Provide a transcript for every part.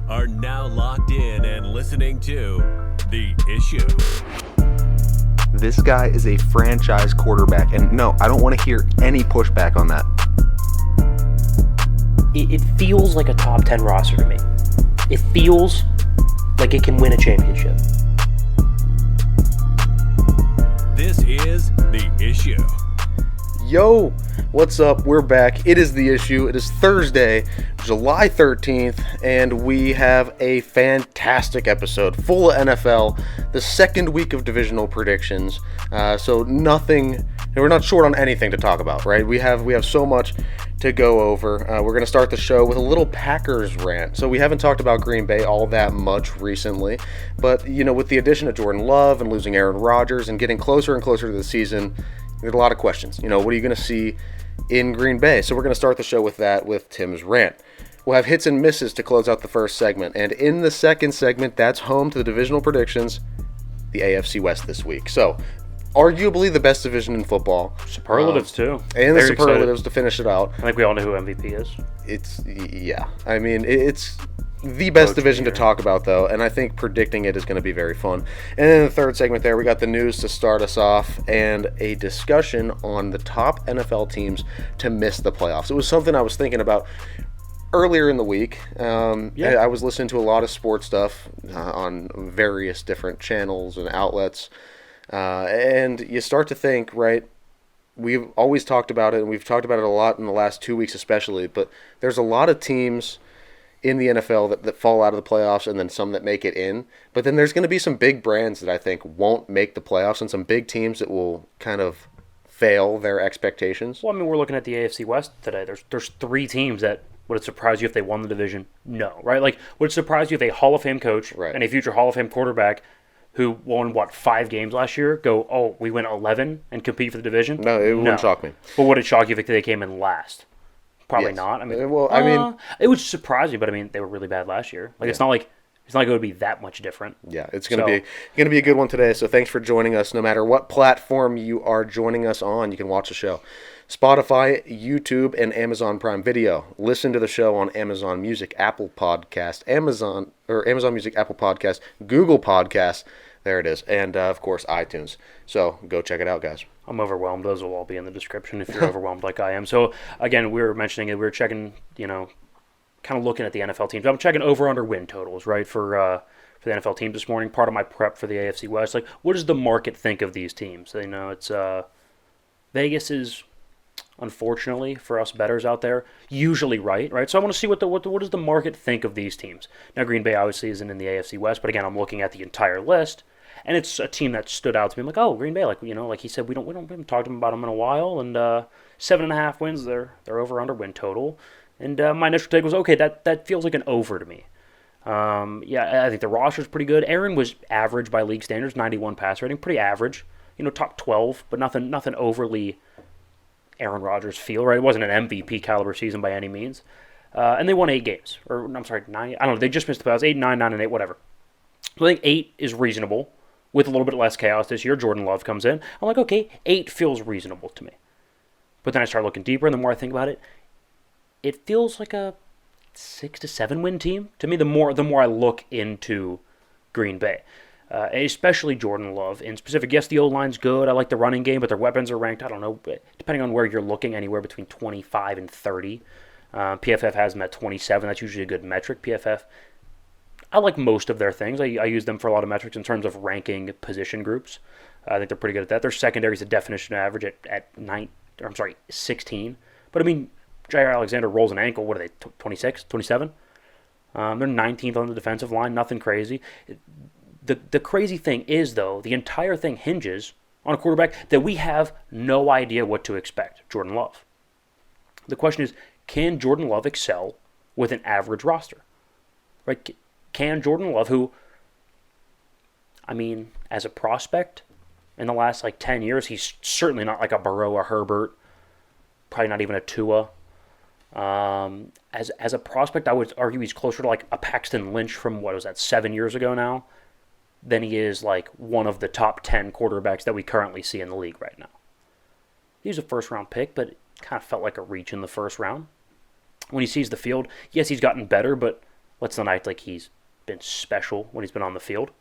are now locked in and listening to The Issue. This guy is a franchise quarterback, and no, I don't want to hear any pushback on that. It feels like a top 10 roster to me. It feels like it can win a championship. This is The Issue. Yo, what's up? We're back. It is The Issue. It is Thursday, July 13th, and we have a fantastic episode full of NFL, the second week of divisional predictions. So we're not short on anything to talk about, right? We have so much to go over. We're going to start the show with a little Packers rant. So we haven't talked about Green Bay all that much recently, but with the addition of Jordan Love and losing Aaron Rodgers and getting closer and closer to the season, there's a lot of questions. What are you going to see in Green Bay? So we're going to start the show with that, with Tim's rant. We'll have hits and misses to close out the first segment. And in the second segment, that's home to the divisional predictions, the AFC West this week. So, arguably the best division in football. Superlatives, too. And Very the superlatives excited to finish it out. I think we all know who MVP is. It's the best division to talk about, though, and I think predicting it is going to be very fun. And in the third segment there, we got the news to start us off and a discussion on the top NFL teams to miss the playoffs. It was something I was thinking about earlier in the week. I was listening to a lot of sports stuff on various different channels and outlets, and you start to think, right, we've always talked about it, and we've talked about it a lot in the last 2 weeks especially, but there's a lot of teams in the NFL that fall out of the playoffs, and then some that make it in. But then there's going to be some big brands that I think won't make the playoffs, and some big teams that will kind of fail their expectations. Well, we're looking at the AFC West today. There's three teams that would it surprise you if they won the division? No, right? Like, would it surprise you if a Hall of Fame coach and a future Hall of Fame quarterback who won, 5 games last year, we win 11 and compete for the division? No, it wouldn't shock me. But would it shock you if they came in last? Probably not. It would surprise me, but they were really bad last year. It's not like it would be that much different. Yeah, it's going to be a good one today. So thanks for joining us. No matter what platform you are joining us on, you can watch the show. Spotify, YouTube, and Amazon Prime Video. Listen to the show on Amazon Music, Apple Podcast, Amazon Music, Apple Podcast, Google Podcasts. There it is. And, of course, iTunes. So go check it out, guys. I'm overwhelmed. Those will all be in the description if you're overwhelmed like I am. So, again, we were mentioning it. We were checking, kind of looking at the NFL teams. I'm checking over-under win totals, right, for the NFL teams this morning. Part of my prep for the AFC West. What does the market think of these teams? It's Vegas is, unfortunately, for us bettors out there, usually right? So I want to see what does the market think of these teams. Now, Green Bay obviously isn't in the AFC West, but again, I'm looking at the entire list. And it's a team that stood out to me. I'm like, oh, Green Bay, like he said, we haven't talked about them in a while, and 7.5 wins, their over/under win total. And my initial take was, okay, that feels like an over to me. I think the roster's pretty good. Aaron was average by league standards, 91 pass rating, pretty average. Top 12, but nothing overly Aaron Rodgers feel, right? It wasn't an MVP caliber season by any means. And they won 8 games, 9. I don't know. They just missed the playoffs, 8, 9, 9, and 8, whatever. So I think 8 is reasonable. With a little bit less chaos this year, Jordan Love comes in. I'm like, okay, 8 feels reasonable to me. But then I start looking deeper, and the more I think about it, it feels like a 6 to 7 win team to me. The more I look into Green Bay, especially Jordan Love in specific. Yes, the O-line's good. I like the running game, but their weapons are ranked, I don't know, depending on where you're looking, anywhere between 25 and 30. PFF has them at 27. That's usually a good metric. PFF, I like most of their things. I use them for a lot of metrics in terms of ranking position groups. I think they're pretty good at that. Their secondary is a definition of average at 16. But Jair Alexander rolls an ankle. What are they, 26, 27? They're 19th on the defensive line. Nothing crazy. The crazy thing is, though, the entire thing hinges on a quarterback that we have no idea what to expect, Jordan Love. The question is, can Jordan Love excel with an average roster? Right? Can Jordan Love, who, as a prospect, in the last 10 years, he's certainly not like a Burrow or Herbert, probably not even a Tua. As a prospect, I would argue he's closer to like a Paxton Lynch from, 7 years ago now, than he is like one of the top 10 quarterbacks that we currently see in the league right now. He was a first-round pick, but it kind of felt like a reach in the first round. When he sees the field, yes, he's gotten better, but Let's not act like he's been special when he's been on the field.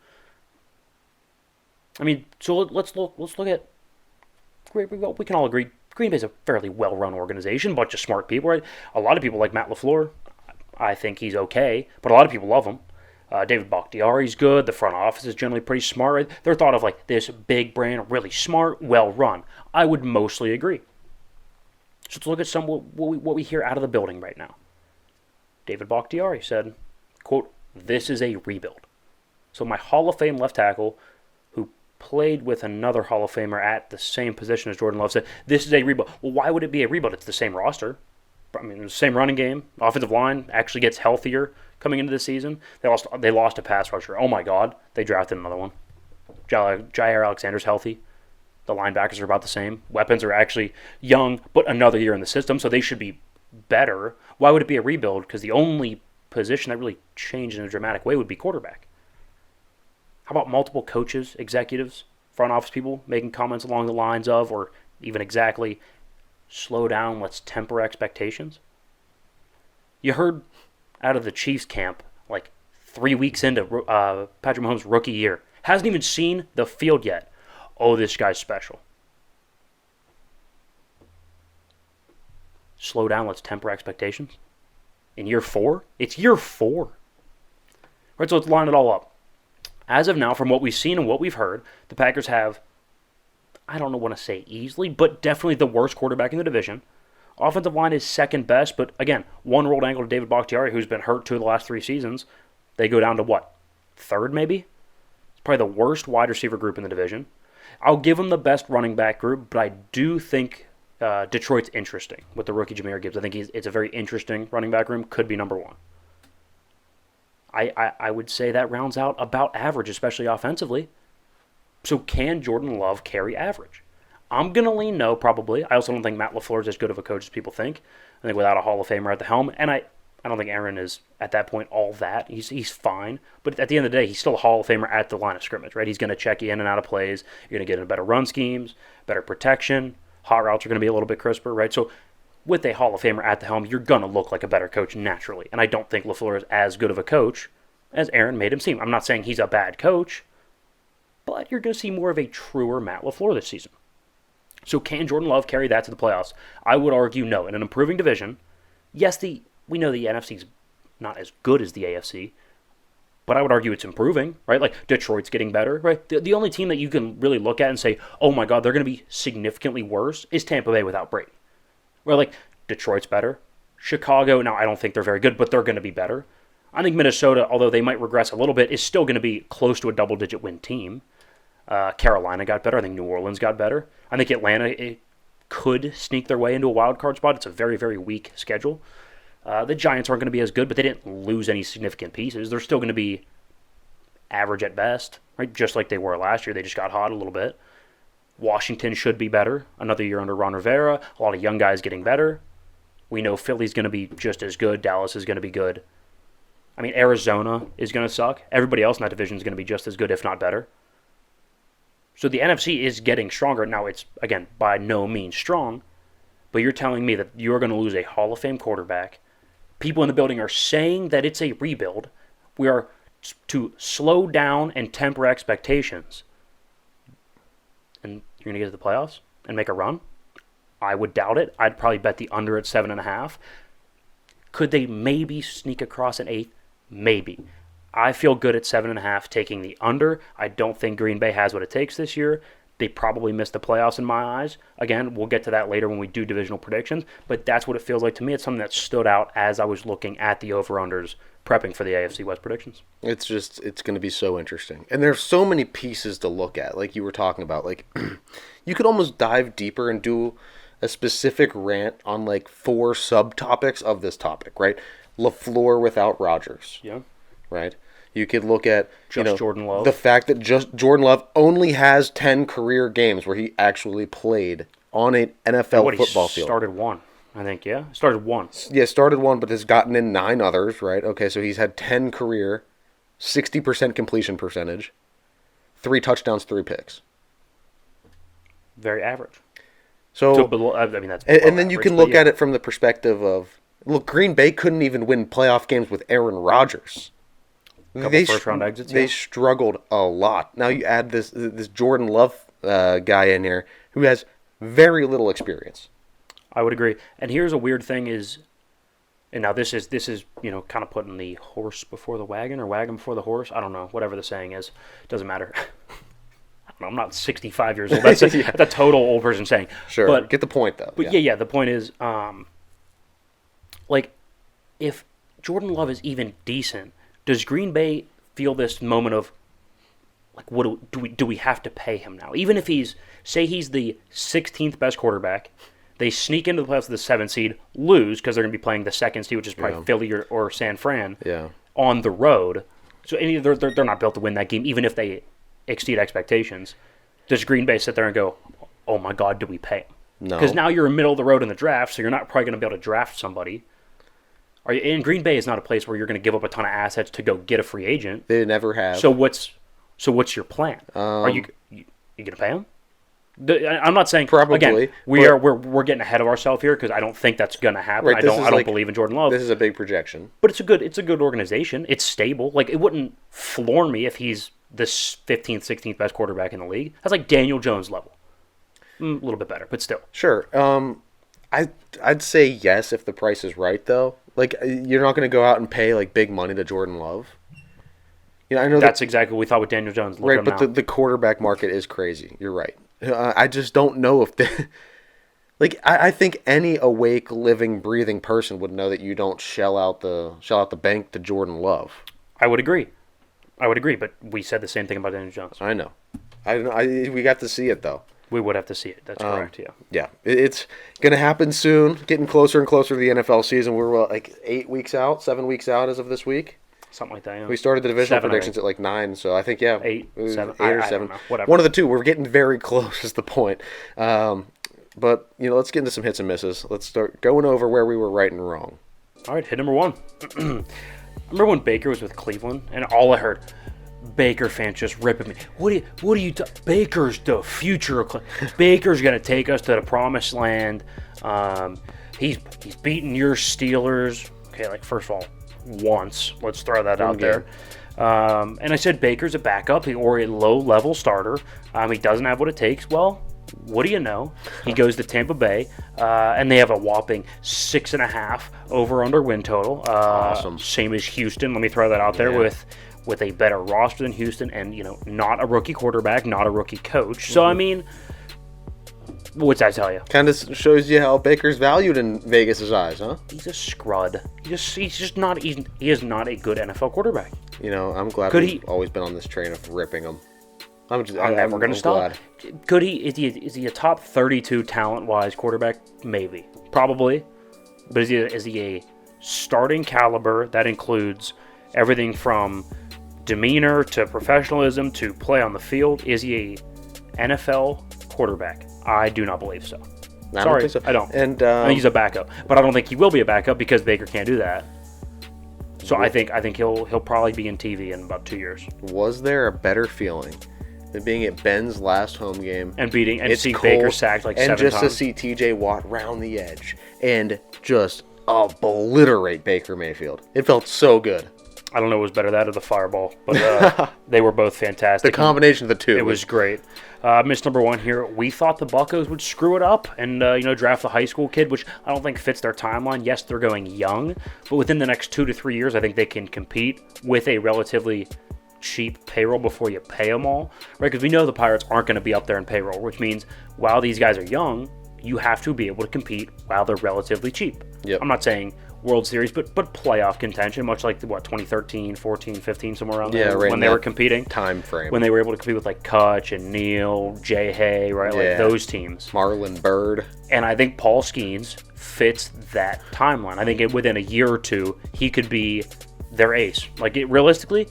I mean, so let's look at. We can all agree Green Bay's a fairly well-run organization, bunch of smart people, right? A lot of people like Matt LaFleur. I think he's okay, but a lot of people love him. David Bakhtiari's good. The front office is generally pretty smart. Right? They're thought of like this big brand, really smart, well-run. I would mostly agree. So let's look at some what we hear out of the building right now. David Bakhtiari said, quote, "This is a rebuild." So my Hall of Fame left tackle, who played with another Hall of Famer at the same position as Jordan Love, said, "This is a rebuild." Well, why would it be a rebuild? It's the same roster. I mean, the same running game. Offensive line actually gets healthier coming into the season. They lost a pass rusher. Oh my God, they drafted another one. Jair Alexander's healthy. The linebackers are about the same. Weapons are actually young, but another year in the system, so they should be better. Why would it be a rebuild? Because the only position that really changed in a dramatic way would be quarterback. How about multiple coaches, executives, front office people making comments along the lines of, or even exactly, slow down, let's temper expectations? You heard out of the Chiefs camp, like 3 weeks into Patrick Mahomes' rookie year, hasn't even seen the field yet. Oh, this guy's special. Slow down, let's temper expectations. In year 4? It's year 4. Right, so let's line it all up. As of now, from what we've seen and what we've heard, the Packers have, I don't want to say easily, but definitely the worst quarterback in the division. Offensive line is second best, but again, one rolled ankle to David Bakhtiari, who's been hurt 2 of the last 3 seasons. They go down to what? 3rd, maybe? It's probably the worst wide receiver group in the division. I'll give them the best running back group, but I do think Detroit's interesting with the rookie Jahmyr Gibbs. I think it's a very interesting running back room. Could be number 1. I would say that rounds out about average, especially offensively. So can Jordan Love carry average? I'm going to lean no, probably. I also don't think Matt LaFleur is as good of a coach as people think. I think without a Hall of Famer at the helm, and I don't think Aaron is, at that point, all that. He's fine. But at the end of the day, he's still a Hall of Famer at the line of scrimmage, right? He's going to check you in and out of plays. You're going to get into better run schemes, better protection. Hot routes are going to be a little bit crisper, right? So with a Hall of Famer at the helm, you're going to look like a better coach naturally. And I don't think LaFleur is as good of a coach as Aaron made him seem. I'm not saying he's a bad coach, but you're going to see more of a truer Matt LaFleur this season. So can Jordan Love carry that to the playoffs? I would argue no. In an improving division, yes, we know the NFC's not as good as the AFC, but I would argue it's improving, right? Like Detroit's getting better, right? The only team that you can really look at and say, oh my God, they're going to be significantly worse is Tampa Bay without Brady. Where like Detroit's better. Chicago, now I don't think they're very good, but they're going to be better. I think Minnesota, although they might regress a little bit, is still going to be close to a double-digit win team. Carolina got better. I think New Orleans got better. I think Atlanta could sneak their way into a wild card spot. It's a very, very weak schedule. The Giants aren't going to be as good, but they didn't lose any significant pieces. They're still going to be average at best, right? Just like they were last year. They just got hot a little bit. Washington should be better. Another year under Ron Rivera. A lot of young guys getting better. We know Philly's going to be just as good. Dallas is going to be good. I mean, Arizona is going to suck. Everybody else in that division is going to be just as good, if not better. So the NFC is getting stronger. Now, it's, again, by no means strong, but you're telling me that you're going to lose a Hall of Fame quarterback. People in the building are saying that it's a rebuild. We are to slow down and temper expectations. And you're going to get to the playoffs and make a run? I would doubt it. I'd probably bet the under at 7.5. Could they maybe sneak across an 8? Maybe. I feel good at 7.5 taking the under. I don't think Green Bay has what it takes this year. They probably missed the playoffs in my eyes. Again, we'll get to that later when we do divisional predictions, but that's what it feels like to me. It's something that stood out as I was looking at the over-unders prepping for the AFC West predictions. It's going to be so interesting. And there's so many pieces to look at, like you were talking about. Like, you could almost dive deeper and do a specific rant on like 4 subtopics of this topic, right? LaFleur without Rodgers. Yeah. Right? You could look at Jordan Love. The fact that just Jordan Love only has 10 career games where he actually played on an NFL football field. Started 1, I think, yeah? Started 1. Yeah, started 1, but has gotten in 9 others, right? Okay, so he's had 10 career, 60% completion percentage, 3 touchdowns, 3 picks. Very average. So below, I mean, that's and then you can look at it from the perspective of Look, Green Bay couldn't even win playoff games with Aaron Rodgers. Couple first-round exits. They Yeah. struggled a lot. Now you add this Jordan Love guy in here who has very little experience. I would agree. And here's a weird thing is, and now this is kind of putting the horse before the wagon or wagon before the horse. I don't know, whatever the saying is, doesn't matter. I don't know, I'm not 65 years old. That's that's a total old person saying. Sure, but get the point though. But yeah. The point is, like, if Jordan Love is even decent, does Green Bay feel this moment of, like, what do we have to pay him now? Even if he's the 16th best quarterback, they sneak into the playoffs with the 7th seed, lose because they're going to be playing the 2nd seed, which is probably Philly or San Fran, on the road. So they're not built to win that game, even if they exceed expectations. Does Green Bay sit there and go, oh my God, do we pay him? No. Because now you're in the middle of the road in the draft, so you're not probably going to be able to draft somebody. And Green Bay is not a place where you're going to give up a ton of assets to go get a free agent. They never have. So what's your plan? Are you going to pay him? I'm not saying probably. Again, we're getting ahead of ourselves here because I don't think that's going to happen. Right, I don't believe in Jordan Love. This is a big projection, but it's a good organization. It's stable. Like, it wouldn't floor me if he's the 15th, 16th best quarterback in the league. That's like Daniel Jones level. A little bit better, but still. Sure. I'd say yes if the price is right though. Like, you're not going to go out and pay like big money to Jordan Love. You know, I know that's exactly what we thought with Daniel Jones. Right, but the quarterback market is crazy. You're right. I just don't know if I think any awake, living, breathing person would know that you don't shell out the bank to Jordan Love. I would agree, but we said the same thing about Daniel Jones. I know. We got to see it though. We would have to see it. That's correct. Yeah. Yeah, it's gonna happen soon. Getting closer and closer to the NFL season. We're like 7 weeks out as of this week. Something like that. Yeah. We started the divisional predictions at like 9, so I think 8, 7, 8 or 7. I don't know, whatever. One of the two. We're getting very close. Is the point. But let's get into some hits and misses. Let's start going over where we were right and wrong. All right, hit number 1. Remember when Baker was with Cleveland, and all I heard, Baker fans just ripping me. What are you? Baker's the future of Cleveland. Baker's gonna take us to the promised land. He's beating your Steelers. Okay, like, first of all, once. Let's throw that out there. And I said Baker's a backup or a low-level starter. He doesn't have what it takes. Well, what do you know? He goes to Tampa Bay, and they have a whopping 6.5 over/under win total. Awesome. Same as Houston. Let me throw that out there with a better roster than Houston, and not a rookie quarterback, not a rookie coach. So I mean, what's that tell you? Kind of shows you how Baker's valued in Vegas' eyes, huh? He's a scrud. He's just not. He is not a good NFL quarterback. I'm glad we've always been on this train of ripping him. I'm never going to stop. Glad. Could he? Is he a top 32 talent-wise quarterback? Maybe, probably. But is he a starting caliber that includes everything from demeanor to professionalism to play on the field? Is he a NFL quarterback? I do not believe so. I Sorry, don't think so. I don't. And I think he's a backup, but I don't think he will be a backup because Baker can't do that. So I think he'll probably be in TV in about 2 years. Was there a better feeling than being at Ben's last home game and seeing cold, Baker sacked like 7 times? And just to see TJ Watt round the edge and just obliterate Baker Mayfield. It felt so good. I don't know what was better, that or the fireball, but they were both fantastic. The combination of the two. It was great. Miss number 1 here. We thought the Buccos would screw it up and draft the high school kid, which I don't think fits their timeline. Yes, they're going young, but within the next 2 to 3 years, I think they can compete with a relatively cheap payroll before you pay them all, right? Because we know the Pirates aren't going to be up there in payroll, which means while these guys are young, you have to be able to compete while they're relatively cheap. Yep. I'm not saying World Series, but playoff contention, much like 2013, 14, 15, somewhere around there, right, when they were competing. Time frame. When they were able to compete with like Kutch and Neal, Jay Hay, right? Like those teams. Marlon Byrd. And I think Paul Skeens fits that timeline. I think within a year or two, he could be their ace. Like, realistically,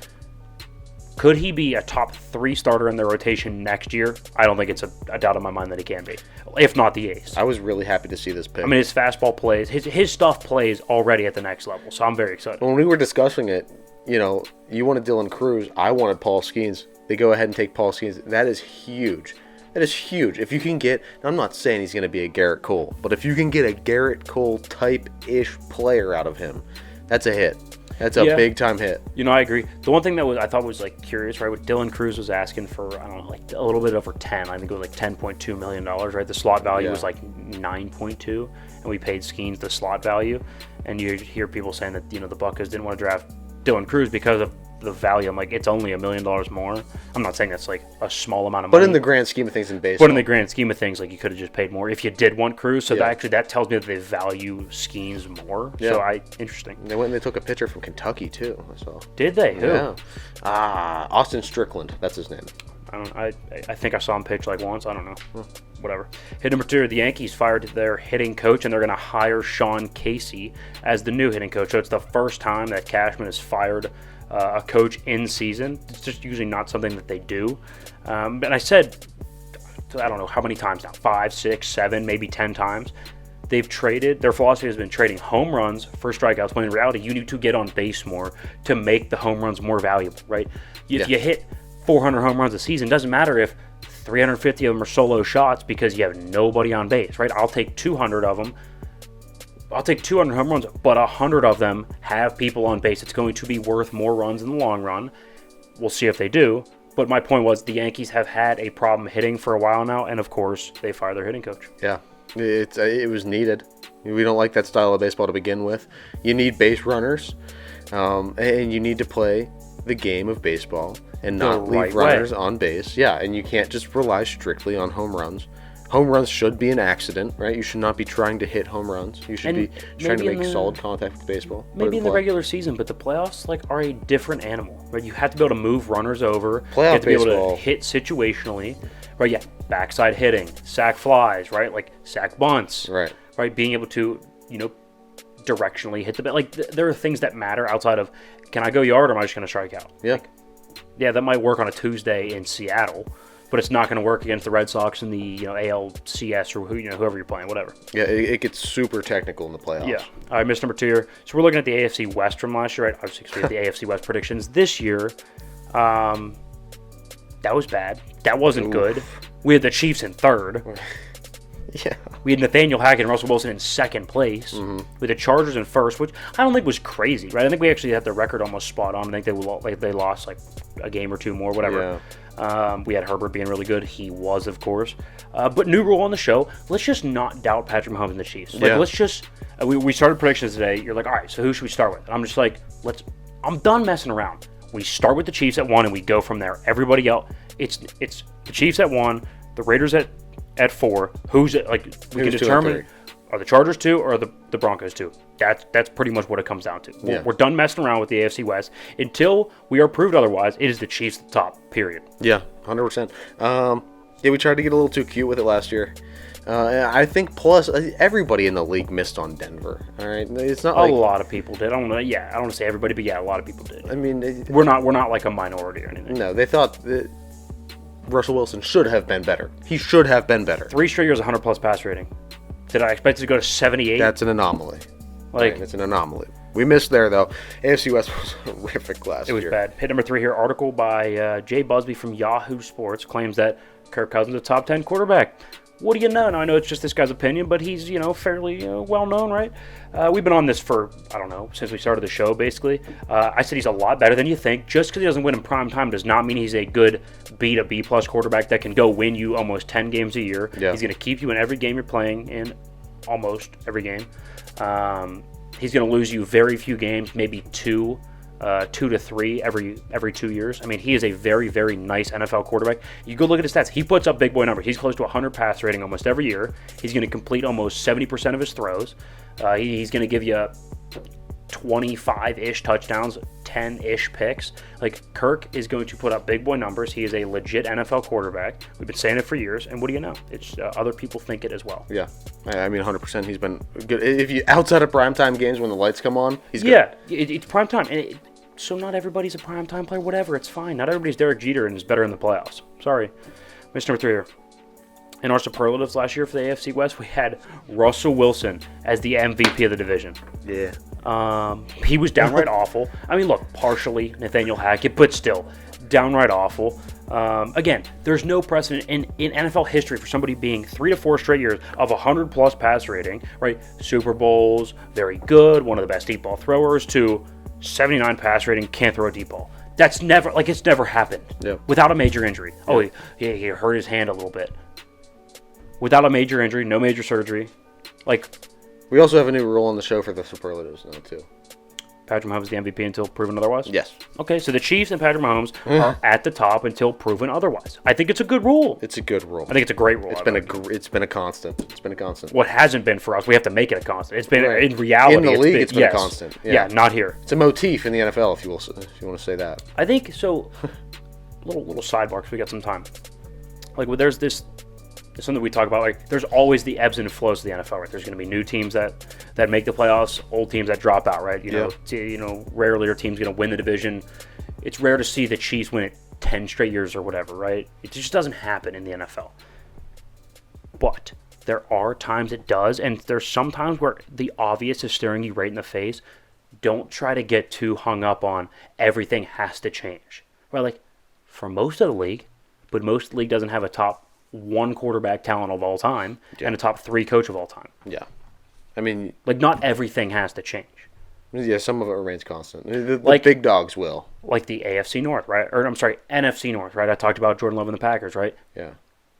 could he be a top 3 starter in their rotation next year? I don't think it's a doubt in my mind that he can be, if not the ace. I was really happy to see this pick. I mean, his fastball plays, his stuff plays already at the next level, so I'm very excited. When we were discussing it, you wanted Dylan Cruz, I wanted Paul Skeens. They go ahead and take Paul Skeens. That is huge. That is huge. If you can get, I'm not saying he's going to be a Garrett Cole, but if you can get a Garrett Cole type-ish player out of him, that's a hit. That's a big-time hit. I agree. The one thing that I thought was curious, right? What Dylan Cruz was asking for, I don't know, a little bit over 10. I think it was $10.2 million, right? The slot value was 9.2, and we paid Skeens the slot value. And you hear people saying that the Buccas didn't want to draft Dylan Cruz because of the value. I'm like, it's only $1 million more. I'm not saying that's a small amount of money. But in the grand scheme of things in baseball. But in the grand scheme of things, you could have just paid more if you did want Cruz. So that tells me that they value Skeens more. Yeah. So interesting. They went and they took a pitcher from Kentucky too. So did they? Who? Yeah. Austin Strickland. That's his name. I think I saw him pitch once. I don't know. Whatever. Hit number 2, the Yankees fired their hitting coach, and they're going to hire Sean Casey as the new hitting coach. So it's the first time that Cashman has fired a coach in season. It's just usually not something that they do. And I said, I don't know how many times now, 5, 6, 7, maybe 10 times. They've traded, their philosophy has been trading home runs for strikeouts, when in reality, you need to get on base more to make the home runs more valuable, right? If you hit 400 home runs a season, doesn't matter if 350 of them are solo shots because you have nobody on base, right? I'll take 200 of them. I'll take 200 home runs, but 100 of them have people on base. It's going to be worth more runs in the long run. We'll see if they do. But my point was the Yankees have had a problem hitting for a while now, and of course, they fired their hitting coach. Yeah, it was needed. We don't like that style of baseball to begin with. You need base runners, and you need to play the game of baseball and not leave runners on base. Yeah, and you can't just rely strictly on home runs. Home runs should be an accident, right? You should not be trying to hit home runs. You should be trying to make solid contact with baseball. Maybe in the regular season, but the playoffs are a different animal, right? You have to be able to move runners over. You have to be able to hit situationally, right? Yeah, backside hitting, sack flies, right? Sack bunts, right? Being able to, directionally hit the bat. There are things that matter outside of, can I go yard or am I just going to strike out? Yeah. That might work on a Tuesday in Seattle, but it's not going to work against the Red Sox in the ALCS or whoever you're playing, whatever. Yeah, it gets super technical in the playoffs. Yeah. All right, missed number 2 here. So we're looking at the AFC West from last year, right? Obviously, we had the AFC West predictions. This year, that was bad. That wasn't good. We had the Chiefs in 3rd. Yeah. We had Nathaniel Hackett and Russell Wilson in 2nd place. Mm-hmm. We had the Chargers in 1st, which I don't think was crazy, right? I think we actually had the record almost spot on. I think they lost a game or 2 more, whatever. Yeah. We had Herbert being really good. He was, of course. But new rule on the show, let's just not doubt Patrick Mahomes and the Chiefs. Let's just we started predictions today. You're like, all right, so who should we start with? And I'm just like, I'm done messing around. We start with the Chiefs at 1 and we go from there. Everybody else, it's the Chiefs at 1, the Raiders at 4. Who's it? We can determine, are the Chargers 2 or the Broncos 2? That's pretty much what it comes down to. We're done messing around with the AFC West. Until we are proved otherwise, it is the Chiefs at the top, period. Yeah, 100%. We tried to get a little too cute with it last year. I think plus everybody in the league missed on Denver. All right, it's not a lot of people did. I don't want to say everybody, but a lot of people did. I mean, we're not like a minority or anything. No, they thought that Russell Wilson should have been better. He should have been better. 3 straight years, 100+ pass rating. Did I expect it to go to 78? That's an anomaly. It's an anomaly. We missed there, though. AFC West was horrific last year. It was bad. Hit number 3 here. Article by Jay Busby from Yahoo Sports claims that Kirk Cousins is a top 10 quarterback. What do you know? Now, I know it's just this guy's opinion, but he's, fairly well-known, right? We've been on this for, I don't know, since we started the show, basically. I said he's a lot better than you think. Just because he doesn't win in prime time does not mean he's a good B to B+ quarterback that can go win you almost 10 games a year. Yeah. He's going to keep you in every game you're playing, in almost every game. He's going to lose you very few games, maybe 2 to 3 every 2 years. I mean, he is a very, very nice NFL quarterback. You go look at his stats. He puts up big boy numbers. He's close to 100 pass rating almost every year. He's going to complete almost 70% of his throws. He's going to give you 25-ish touchdowns, 10-ish picks. Kirk is going to put up big boy numbers. He is a legit NFL quarterback. We've been saying it for years, and what do you know? It's other people think it as well. Yeah, I mean, 100%. He's been good. If you outside of primetime games when the lights come on, he's good. Yeah, it's primetime. So not everybody's a primetime player. Whatever, it's fine. Not everybody's Derek Jeter and is better in the playoffs. Sorry. Missed number 3 here. In our superlatives last year for the AFC West, we had Russell Wilson as the MVP of the division. Yeah. He was downright awful. I mean, look, partially Nathaniel Hackett, but still, downright awful. Again, there's no precedent in NFL history for somebody being 3 to 4 straight years of 100-plus pass rating, right? Super Bowls, very good, one of the best deep ball throwers, to 79 pass rating, can't throw a deep ball. That's never, it's never happened without a major injury. Yeah. Oh, he hurt his hand a little bit. Without a major injury, no major surgery. We also have a new rule on the show for the superlatives now, too. Patrick Mahomes is the MVP until proven otherwise? Yes. Okay, so the Chiefs and Patrick Mahomes are at the top until proven otherwise. I think it's a good rule. It's a good rule. I think it's a great rule. It's been a constant. It's been a constant. What hasn't been for us, we have to make it a constant. It's been in reality. In the league, it's been a constant. Yeah, not here. It's a motif in the NFL, if you want to say that. I think so. little sidebar because we got some time. There's this. It's something we talk about. There's always the ebbs and flows of the NFL, right? There's going to be new teams that make the playoffs, old teams that drop out, right? Rarely are teams going to win the division. It's rare to see the Chiefs win it 10 straight years or whatever, right? It just doesn't happen in the NFL. But there are times it does, and there's some times where the obvious is staring you right in the face. Don't try to get too hung up on everything has to change. Right? For most of the league, but most of the league doesn't have a top 1 quarterback talent of all time and a top 3 coach of all time. Yeah. I mean... not everything has to change. Yeah, some of it remains constant. The big dogs will. Like the AFC North, right? Or, I'm sorry, NFC North, right? I talked about Jordan Love and the Packers, right? Yeah.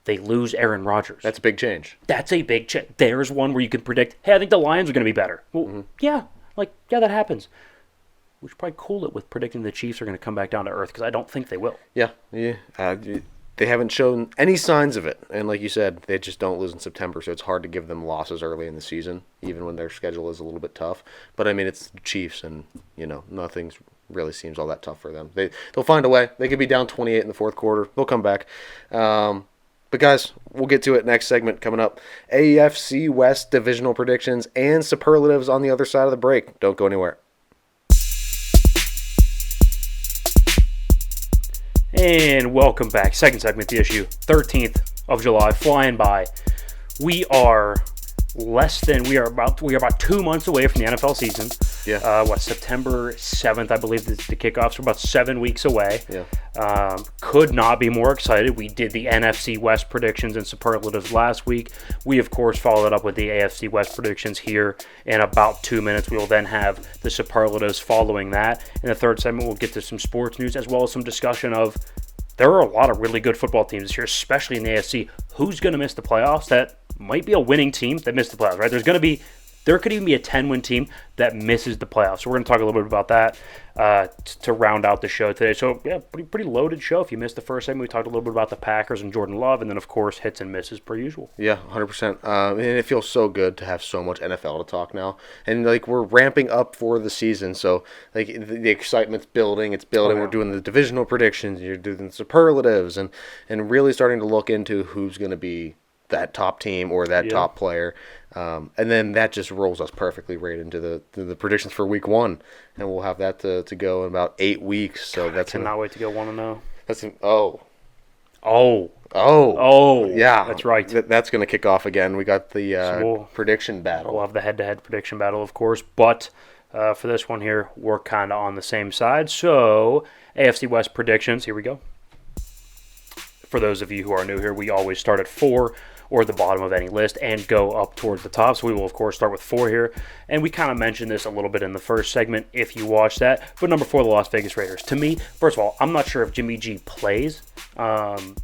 They lose Aaron Rodgers. That's a big change. That's a big change. There's one where you can predict, hey, I think the Lions are going to be better. Well, yeah, that happens. We should probably cool it with predicting the Chiefs are going to come back down to earth, because I don't think they will. Yeah. They haven't shown any signs of it. And like you said, they just don't lose in September, so it's hard to give them losses early in the season, even when their schedule is a little bit tough. But, I mean, it's the Chiefs, and, nothing really seems all that tough for them. They'll find a way. They could be down 28 in the fourth quarter. They'll come back. But, guys, we'll get to it next segment coming up. AFC West divisional predictions and superlatives on the other side of the break. Don't go anywhere. And welcome back. Second segment, the issue. 13th of July, flying by. We are about 2 months away from the NFL season. Yeah. September 7th, I believe, the kickoffs are about 7 weeks away. Yeah. Could not be more excited. We did the NFC West predictions and superlatives last week. We, of course, followed up with the AFC West predictions here in about 2 minutes. We will then have the superlatives following that. In the third segment, we'll get to some sports news as well as some discussion of there are a lot of really good football teams this year, especially in the AFC. Who's going to miss the playoffs? That might be a winning team that missed the playoffs, right? There could even be a 10-win team that misses the playoffs. So we're going to talk a little bit about that to round out the show today. So, yeah, pretty loaded show. If you missed the first segment, we talked a little bit about the Packers and Jordan Love, and then, of course, hits and misses per usual. Yeah, 100%. And it feels so good to have so much NFL to talk now. And, we're ramping up for the season. So, the excitement's building. It's building. Oh, yeah. We're doing the divisional predictions. You're doing the superlatives and really starting to look into who's going to be that top team or that top player. And then that just rolls us perfectly right into the predictions for week 1. And we'll have that to go in about 8 weeks. So I cannot wait to go 1-0. Yeah. That's right. That's going to kick off again. We got the prediction battle. We'll have the head-to-head prediction battle, of course. But for this one here, we're kind of on the same side. So AFC West predictions. Here we go. For those of you who are new here, we always start at 4 or the bottom of any list and go up towards the top. So we will, of course, start with 4 here. And we kind of mentioned this a little bit in the first segment if you watched that. But number 4, the Las Vegas Raiders. To me, first of all, I'm not sure if Jimmy G plays. And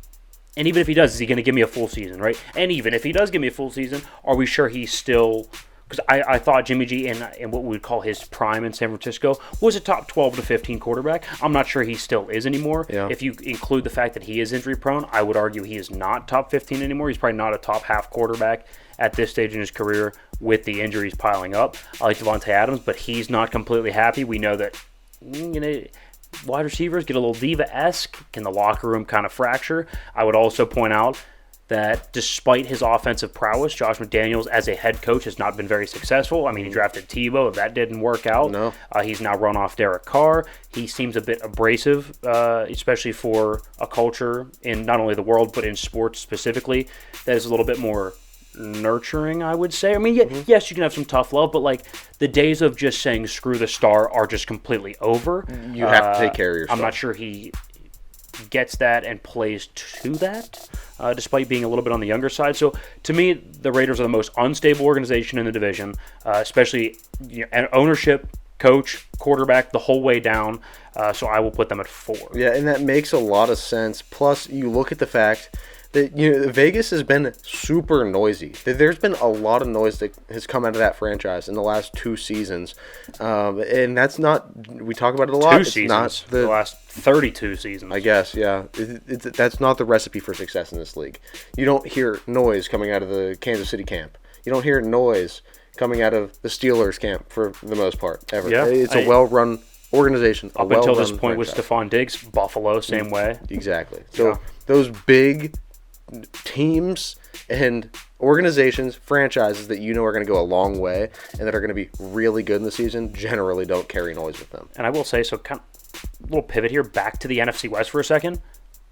even if he does, is he going to give me a full season, right? And even if he does give me a full season, are we sure he's still... Because I thought Jimmy G in what we would call his prime in San Francisco was a top 12 to 15 quarterback. I'm not sure he still is anymore. Yeah. If you include the fact that he is injury prone, I would argue he is not top 15 anymore. He's probably not a top half quarterback at this stage in his career with the injuries piling up. I like Devontae Adams, but he's not completely happy. We know that wide receivers get a little diva-esque. Can the locker room kind of fracture? I would also point out that despite his offensive prowess, Josh McDaniels as a head coach has not been very successful. I mean, he drafted Tebow. That didn't work out. No. He's now run off Derek Carr. He seems a bit abrasive, especially for a culture in not only the world, but in sports specifically, that is a little bit more nurturing, I would say. I mean, yes, you can have some tough love, but the days of just saying screw the star are just completely over. You have to take care of yourself. I'm not sure he gets that and plays to that, despite being a little bit on the younger side. So to me, the Raiders are the most unstable organization in the division, especially ownership, coach, quarterback, the whole way down. So I will put them at 4. Yeah, and that makes a lot of sense. Plus, you look at the fact that Vegas has been super noisy. There's been a lot of noise that has come out of that franchise in the last 2 seasons, and that's not. We talk about it a lot. 2 it's seasons. Not the last 32 seasons. I guess, yeah. That's not the recipe for success in this league. You don't hear noise coming out of the Kansas City camp. You don't hear noise coming out of the Steelers camp for the most part ever. Yeah, it's a well-run organization. Up until this point with Stephon Diggs, Buffalo, same way. Exactly. So those big teams and organizations, franchises that are going to go a long way and that are going to be really good in the season generally don't carry noise with them. And I will say, so kind of a little pivot here, back to the NFC West for a second.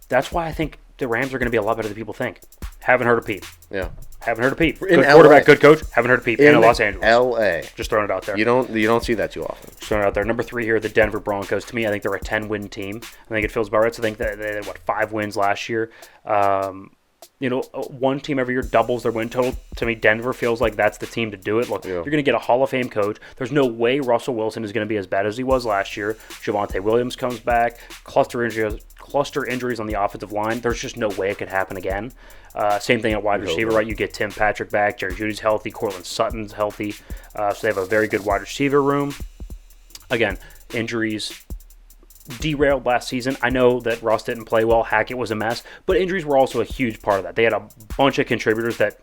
That's why I think the Rams are going to be a lot better than people think. Haven't heard of Pete. Yeah. Haven't heard of Pete. In Good LA. quarterback, good coach. Haven't heard of Pete. In Los Angeles. LA. Just throwing it out there. You don't see that too often. Just throwing it out there. Number 3 here, the Denver Broncos. To me, I think they're a 10-win team. I think it feels about right. So I think that they had, 5 wins last year. One team every year doubles their win total. To me, Denver feels like that's the team to do it. Look, you're going to get a Hall of Fame coach. There's no way Russell Wilson is going to be as bad as he was last year. Javonte Williams comes back. Cluster injuries on the offensive line. There's just no way it could happen again. Same thing at wide receiver, right? You get Tim Patrick back. Jerry Jeudy's healthy. Courtland Sutton's healthy. So they have a very good wide receiver room. Again, injuries derailed last season. I know that Russ didn't play well. Hackett was a mess. But injuries were also a huge part of that. They had a bunch of contributors that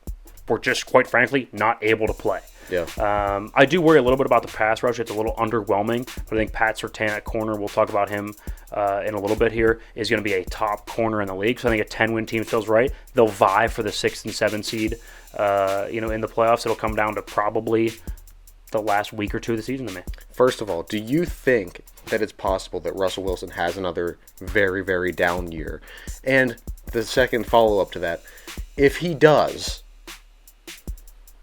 were just, quite frankly, not able to play. Yeah. I do worry a little bit about the pass rush. It's a little underwhelming. But I think Pat Surtain at corner, we'll talk about him in a little bit here, is going to be a top corner in the league. So I think a 10-win team feels right. They'll vie for the 6th and 7th seed in the playoffs. It'll come down to probably the last week or 2 of the season to me. First of all, do you think that it's possible that Russell Wilson has another very, very down year? And the second follow-up to that, if he does,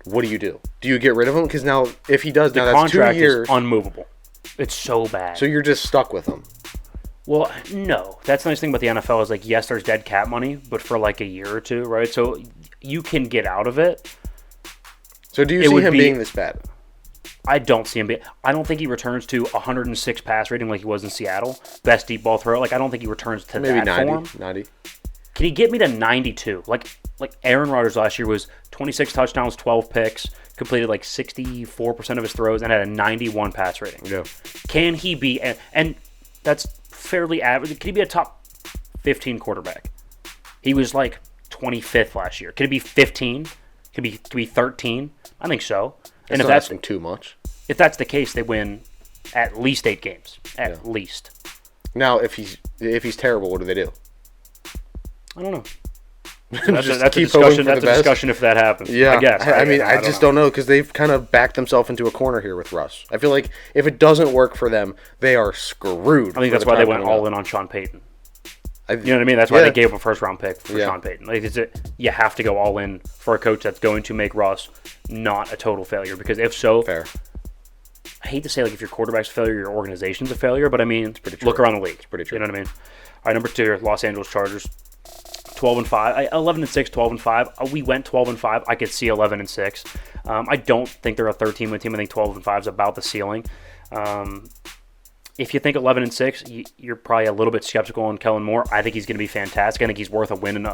what do you do? Do you get rid of him? Because now, if he does, now that's 2 years. Is unmovable. It's so bad. So you're just stuck with him. Well, no. That's the nice thing about the NFL is, yes, there's dead cap money, but for a year or 2, right? So you can get out of it. So do you see him being this bad? I don't see him. I don't think he returns to 106 pass rating like he was in Seattle. Best deep ball throw. I don't think he returns to maybe that 90, form. 90. Can he get me to 92? Like Aaron Rodgers last year was 26 touchdowns, 12 picks, completed 64% of his throws, and had a 91 pass rating. Yeah. Can he be? And that's fairly average. Can he be a top 15 quarterback? He was 25th last year. Could he be 15? Could he be 13? I think so. And if that's asking too much. If that's the case, they win at least 8 games. At least. Now, if he's terrible, what do they do? I don't know. That's a discussion if that happens. Yeah, I guess. I just don't know because they've kind of backed themselves into a corner here with Russ. I feel like if it doesn't work for them, they are screwed. I think that's why they went all in on Sean Payton. You know what I mean? That's why they gave up a first-round pick for Sean Payton. You have to go all in for a coach that's going to make Russ not a total failure. Because if so, fair. I hate to say if your quarterback's a failure, your organization's a failure. But it's pretty true. Look around the league. It's pretty true. You know what I mean? All right, number 2, Los Angeles Chargers, 12-5, 11-6, 12-5. We went 12-5. I could see 11-6. I don't think they're a 13-win team. I think 12-5 is about the ceiling. If you think 11-6, you're probably a little bit skeptical on Kellen Moore. I think he's going to be fantastic. I think he's worth a win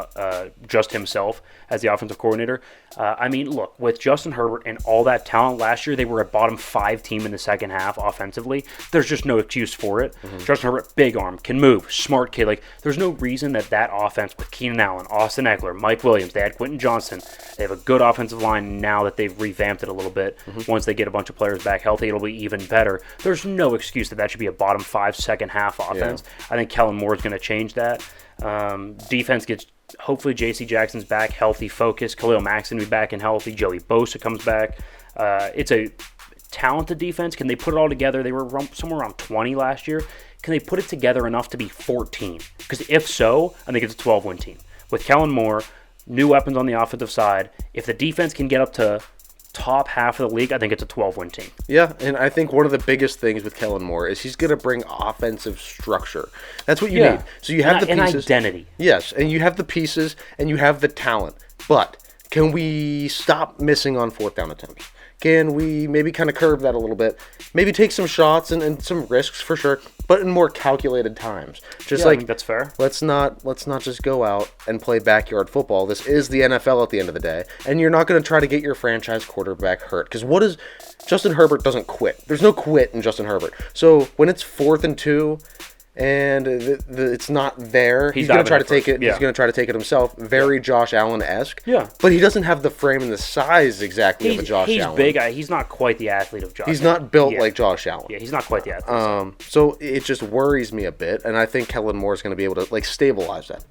just himself as the offensive coordinator. Look, with Justin Herbert and all that talent last year, they were a bottom 5 team in the second half offensively. There's just no excuse for it. Mm-hmm. Justin Herbert, big arm, can move, smart kid. There's no reason that offense with Keenan Allen, Austin Eckler, Mike Williams, they had Quentin Johnson. They have a good offensive line now that they've revamped it a little bit. Mm-hmm. Once they get a bunch of players back healthy, it'll be even better. There's no excuse that should be a bottom 5 second half offense. Yeah. I think Kellen Moore is going to change that. Defense gets, hopefully J.C. Jackson's back, healthy, focused. Khalil Mack's going to be back and healthy. Joey Bosa comes back. It's a talented defense. Can they put it all together? They were somewhere around 20 last year. Can they put it together enough to be 14? Because if so, I think it's a 12-win team. With Kellen Moore, new weapons on the offensive side, if the defense can get up to top half of the league, I think it's a 12-win team. Yeah, and I think one of the biggest things with Kellen Moore is he's going to bring offensive structure. That's what you need. So you have the pieces. And identity. Yes, and you have the pieces and you have the talent. But can we stop missing on fourth down attempts? Can we maybe kind of curb that a little bit? Maybe take some shots and some risks for sure, but in more calculated times. Just I think that's fair. Let's not just go out and play backyard football. This is the NFL at the end of the day, and you're not going to try to get your franchise quarterback hurt. Because what is Justin Herbert doesn't quit. There's no quit in Justin Herbert. So when it's 4th and 2. And it's not there. He's going to try to take it. Yeah. He's going to try to take it himself. Very Josh Allen-esque. Yeah. But he doesn't have the frame and the size exactly of a Josh Allen. He's big. He's not quite the athlete of Josh. He's not built like Josh Allen. Yeah, he's not quite the athlete. So it just worries me a bit, and I think Kellen Moore is going to be able to stabilize that.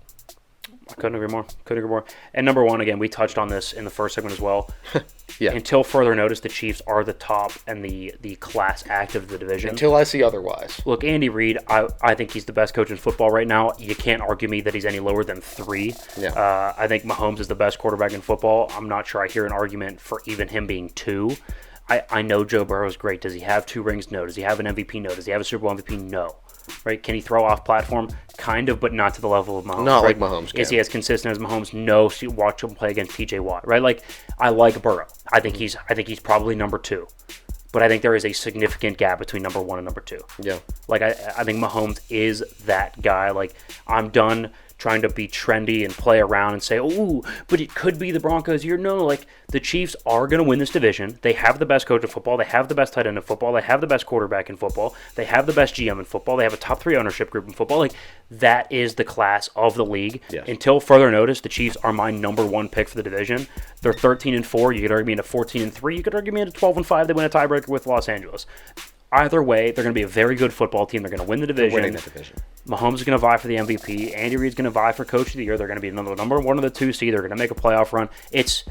I couldn't agree more. And number one, again, we touched on this in the first segment as well. Yeah. Until further notice, the Chiefs are the top and the class act of the division. Until I see otherwise. Look, Andy Reid, I think he's the best coach in football right now. You can't argue me that he's any lower than 3. Yeah. I think Mahomes is the best quarterback in football. I'm not sure I hear an argument for even him being 2. I know Joe Burrow is great. Does he have 2 rings? No. Does he have an MVP? No. Does he have a Super Bowl MVP? No. Right? Can he throw off platform? Kind of, but not to the level of Mahomes. Not like Mahomes can. Is he as consistent as Mahomes? No. So watch him play against TJ Watt. Right? Like, I like Burrow. I think he's probably number 2. But I think there is a significant gap between number 1 and number 2. Yeah. Like, I think Mahomes is that guy. Like, I'm done trying to be trendy and play around and say, oh, but it could be the Broncos year. No, like, the Chiefs are going to win this division. They have the best coach in football. They have the best tight end in football. They have the best quarterback in football. They have the best GM in football. They have a top 3 ownership group in football. Like, that is the class of the league. Yes. Until further notice, the Chiefs are my number 1 pick for the division. They're 13-4. You could argue me into 14-3. You could argue me into 12-5. They win a tiebreaker with Los Angeles. Either way, they're going to be a very good football team. They're going to win the division. They're winning the division. Mahomes is going to vie for the MVP. Andy Reid's going to vie for Coach of the Year. They're going to be number 1 of the 2 seed. They're going to make a playoff run. It's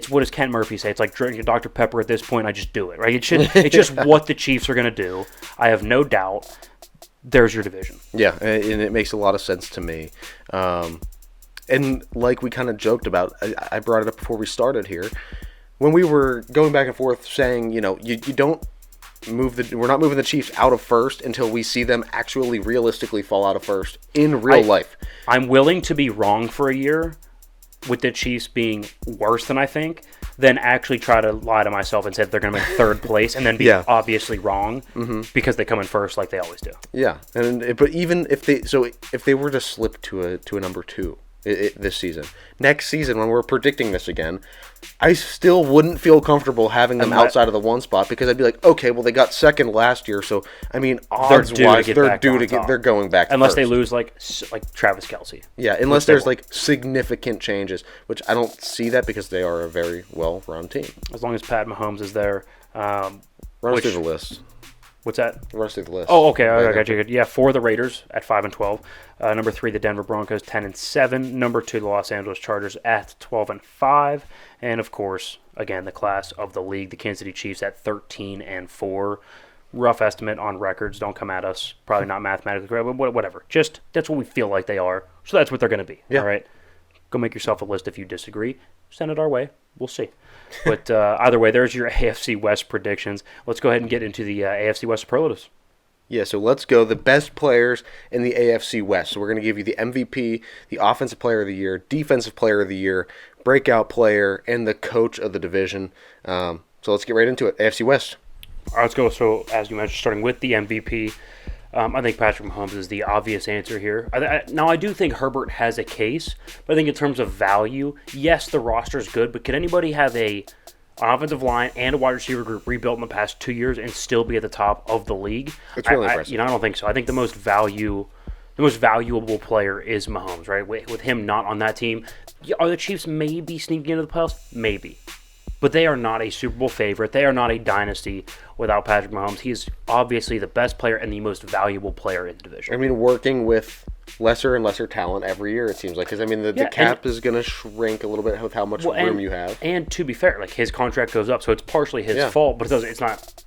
what does Ken Murphy say? It's like drinking Dr. Pepper at this point. I just do it, right? It's just what the Chiefs are going to do. I have no doubt. There's your division. Yeah, and it makes a lot of sense to me. And like we kind of joked about, I brought it up before we started here. When we were going back and forth saying, you don't we're not moving the Chiefs out of first until we see them actually realistically fall out of first in real life. I'm willing to be wrong for a year with the Chiefs being worse than I think, than actually try to lie to myself and say that they're going to make 3rd place and then be obviously wrong because they come in first like they always do. Yeah, but even if they were to slip to a number 2 this season, next season when we're predicting this again, I still wouldn't feel comfortable having them outside of the 1 spot because I'd be like, okay, well they got 2nd last year, so I mean odds-wise they're going back unless first. They lose like Travis Kelce. Yeah, unless there's significant changes, which I don't see that because they are a very well-run team. As long as Pat Mahomes is there. Run us through the list. What's that? Run us through the list. Oh, okay. I got you. Yeah, 4 the Raiders at 5-12. Number 3 the Denver Broncos 10-7. Number 2 the Los Angeles Chargers at 12-5. And of course, again, the class of the league, the Kansas City Chiefs at 13-4. Rough estimate on records. Don't come at us. Probably not mathematically correct, but whatever. Just that's what we feel like they are. So that's what they're going to be. Yeah. All right. Go make yourself a list if you disagree. Send it our way. We'll see. But either way, there's your AFC West predictions. Let's go ahead and get into the AFC West superlatives. Yeah, so let's go. The best players in the AFC West. So we're going to give you the MVP, the Offensive Player of the Year, Defensive Player of the Year, Breakout Player, and the Coach of the Division. So let's get right into it. AFC West. All right, let's go. So as you mentioned, starting with the MVP, I think Patrick Mahomes is the obvious answer here. Now, I do think Herbert has a case, but I think in terms of value, yes, the roster is good, but can anybody have an offensive line and a wide receiver group rebuilt in the past 2 years and still be at the top of the league? It's really impressive. I don't think so. I think the most valuable player is Mahomes, right? With him not on that team, are the Chiefs maybe sneaking into the playoffs? Maybe. But they are not a Super Bowl favorite. They are not a dynasty without Patrick Mahomes. He is obviously the best player and the most valuable player in the division. I mean, working with lesser and lesser talent every year, it seems like. Because, I mean, the cap is going to shrink a little bit with how much room you have. And to be fair, like his contract goes up, so it's partially his fault, but it's not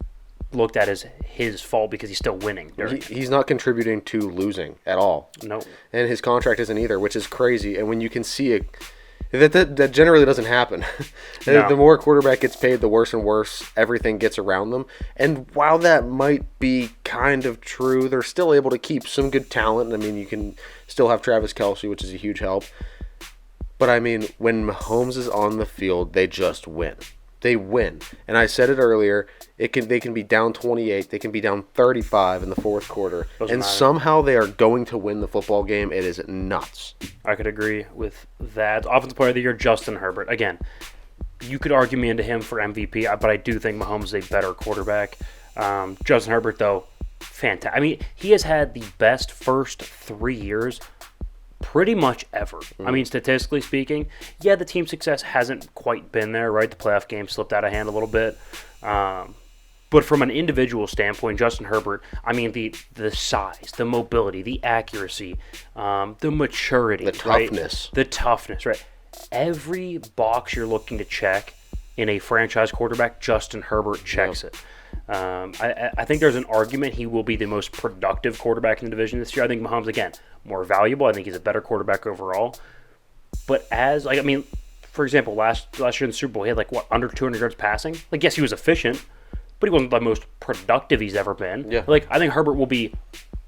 looked at as his fault because he's still winning. He's not contributing to losing at all. No. And his contract isn't either, which is crazy. And when you can see That generally doesn't happen. No. The more a quarterback gets paid, the worse and worse everything gets around them. And while that might be kind of true, they're still able to keep some good talent. I mean, you can still have Travis Kelce, which is a huge help. But I mean, when Mahomes is on the field, they just win. They win. And I said it earlier, they can be down 28, they can be down 35 in the fourth quarter, and somehow they are going to win the football game. It is nuts. I could agree with that. Offensive Player of the Year, Justin Herbert. Again, you could argue me into him for MVP, but I do think Mahomes is a better quarterback. Justin Herbert, though, fantastic. I mean, he has had the best first 3 years pretty much ever. I mean, statistically speaking, yeah, the team success hasn't quite been there, right? The playoff game slipped out of hand a little bit. But from an individual standpoint, Justin Herbert, I mean, the size, the mobility, the accuracy, the maturity, the toughness. Right? The toughness, right? Every box you're looking to check in a franchise quarterback, Justin Herbert checks it. I think there's an argument he will be the most productive quarterback in the division this year. I think Mahomes, again, more valuable. I think he's a better quarterback overall. But for example, last year in the Super Bowl, he had under 200 yards passing. Yes, he was efficient, but he wasn't the most productive he's ever been. Yeah. I think Herbert will be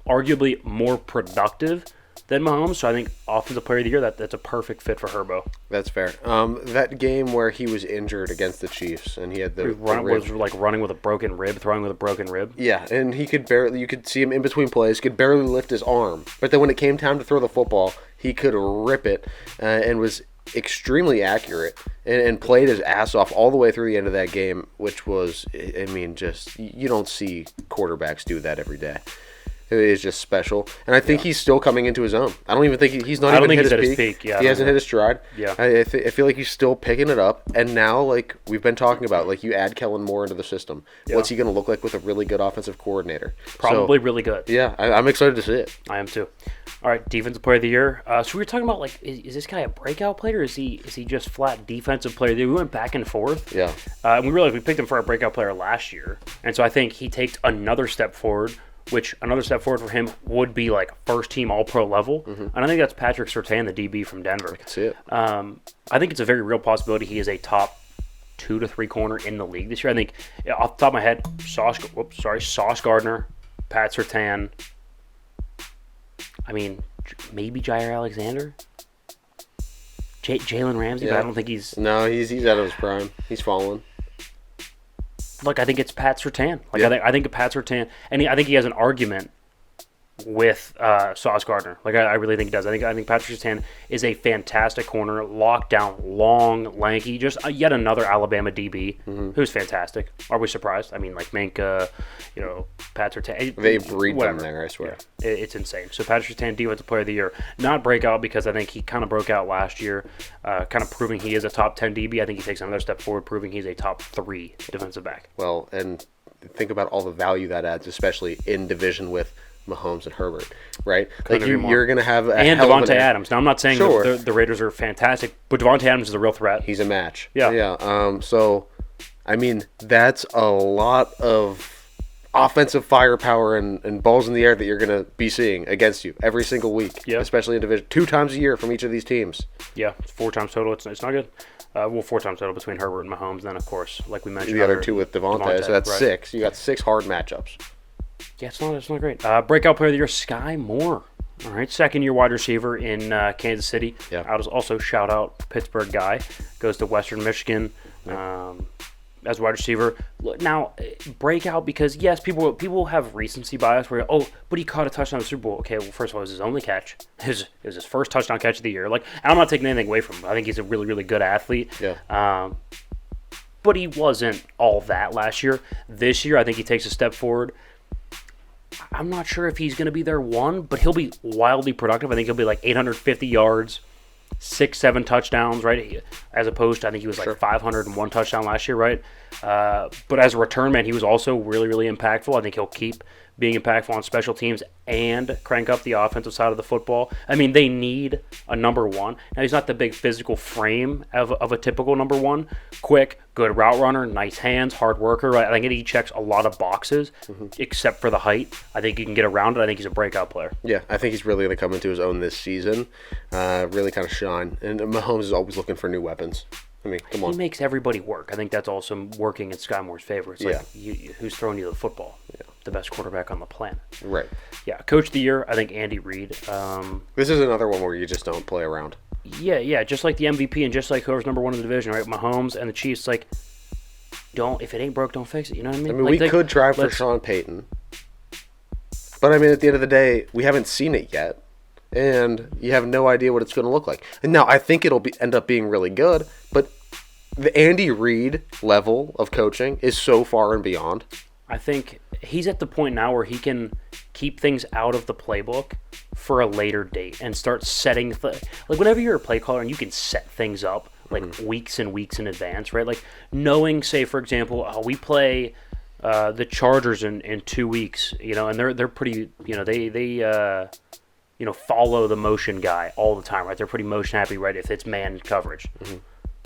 arguably more productive than Mahomes, so I think Offensive Player of the Year, that's a perfect fit for Herbo. That's fair. That game where he was injured against the Chiefs and he had the was running with a broken rib, throwing with a broken rib. Yeah, and you could see him in between plays, could barely lift his arm. But then when it came time to throw the football, he could rip it and was extremely accurate and played his ass off all the way through the end of that game, which was, I mean, just, you don't see quarterbacks do that every day. It is just special, and I think he's still coming into his own. I don't even think he's not even hit his peak. Yeah, he hasn't hit his stride. Yeah, I feel like he's still picking it up, and now, we've been talking about, you add Kellen Moore into the system. Yeah. What's he going to look like with a really good offensive coordinator? Probably really good. Yeah, I'm excited to see it. I am too. All right, Defensive Player of the Year. So we were talking about, is this guy a breakout player, or is he just flat Defensive Player of the Year? We went back and forth. Yeah. And we realized we picked him for our breakout player last year, and so I think he takes another step forward. Which another step forward for him would be first team All-Pro level, and I think that's Patrick Surtain, the DB from Denver. I can see it. I think it's a very real possibility he is a top 2 to 3 corner in the league this year. I think off the top of my head, Sauce Gardner, Pat Surtain. I mean, maybe Jair Alexander, Jalen Ramsey, but I don't think he's. No, he's out of his prime. He's fallen. I think it's Pat Surtain. I think Pat Surtain, and I think he has an argument with Sauce Gardner. I really think he does. I think Patrick Surtain is a fantastic corner, locked down, long, lanky, just yet another Alabama DB who's fantastic. Are we surprised? I mean, Minka, Pat Surtain. They breed them there, I swear. Yeah, it's insane. So Patrick Surtain, Defensive Player of the Year, not breakout because I think he kind of broke out last year, kind of proving he is a top 10 DB. I think he takes another step forward, proving he's a top 3 defensive back. Well, and think about all the value that adds, especially in division with Mahomes and Herbert, right? You're going to have and Devontae Adams. Now, I'm not saying the Raiders are fantastic, but Devontae Adams is a real threat. He's a match. Yeah. So, I mean, that's a lot of offensive firepower and balls in the air that you're going to be seeing against you every single week, especially in division. 2 times a year from each of these teams. Yeah, it's 4 times total. It's not good. 4 times total between Herbert and Mahomes. Then, of course, like we mentioned, the other 2 with Devontae. So that's right. 6. You got 6 hard matchups. Yeah, it's not great. Breakout Player of the Year, Sky Moore. All right, second-year wide receiver in Kansas City. Yeah. I'll just also shout out Pittsburgh guy. Goes to Western Michigan as wide receiver. Now, breakout because, yes, people have recency bias where, but he caught a touchdown in the Super Bowl. Okay, well, first of all, it was his only catch. It was his first touchdown catch of the year. And I'm not taking anything away from him. I think he's a really, really good athlete. Yeah. But he wasn't all that last year. This year, I think he takes a step forward. I'm not sure if he's going to be their one, but he'll be wildly productive. I think he'll be 850 yards, 6-7 touchdowns, right? As opposed to, I think he was 501 touchdown last year, right? But as a return man, he was also really, really impactful. I think he'll keep being impactful on special teams and crank up the offensive side of the football. I mean, they need a number one. Now, he's not the big physical frame of a typical number one. Quick, good route runner, nice hands, hard worker. Right? I think he checks a lot of boxes, except for the height. I think he can get around it. I think he's a breakout player. Yeah, I think he's really going to come into his own this season, really kind of shine. And Mahomes is always looking for new weapons. I mean, come on. He makes everybody work. I think that's also working in Sky Moore's favor. It's like, who's throwing you the football? Yeah. The best quarterback on the planet. Right. Yeah, Coach of the Year, I think Andy Reid. This is another one where you just don't play around. Yeah, just like the MVP and just like whoever's number one in the division, right? Mahomes and the Chiefs, like, if it ain't broke, don't fix it. You know what I mean? I mean, we could try for Sean Payton. But, I mean, at the end of the day, we haven't seen it yet. And you have no idea what it's going to look like. And now, I think it'll end up being really good. But the Andy Reid level of coaching is so far and beyond. I think he's at the point now where he can keep things out of the playbook for a later date and start setting like whenever you're a play caller and you can set things up like weeks and weeks in advance, right? Like knowing, say for example, we play the Chargers in 2 weeks, and they're pretty, they follow the motion guy all the time, right? They're pretty motion happy, right? If it's man coverage.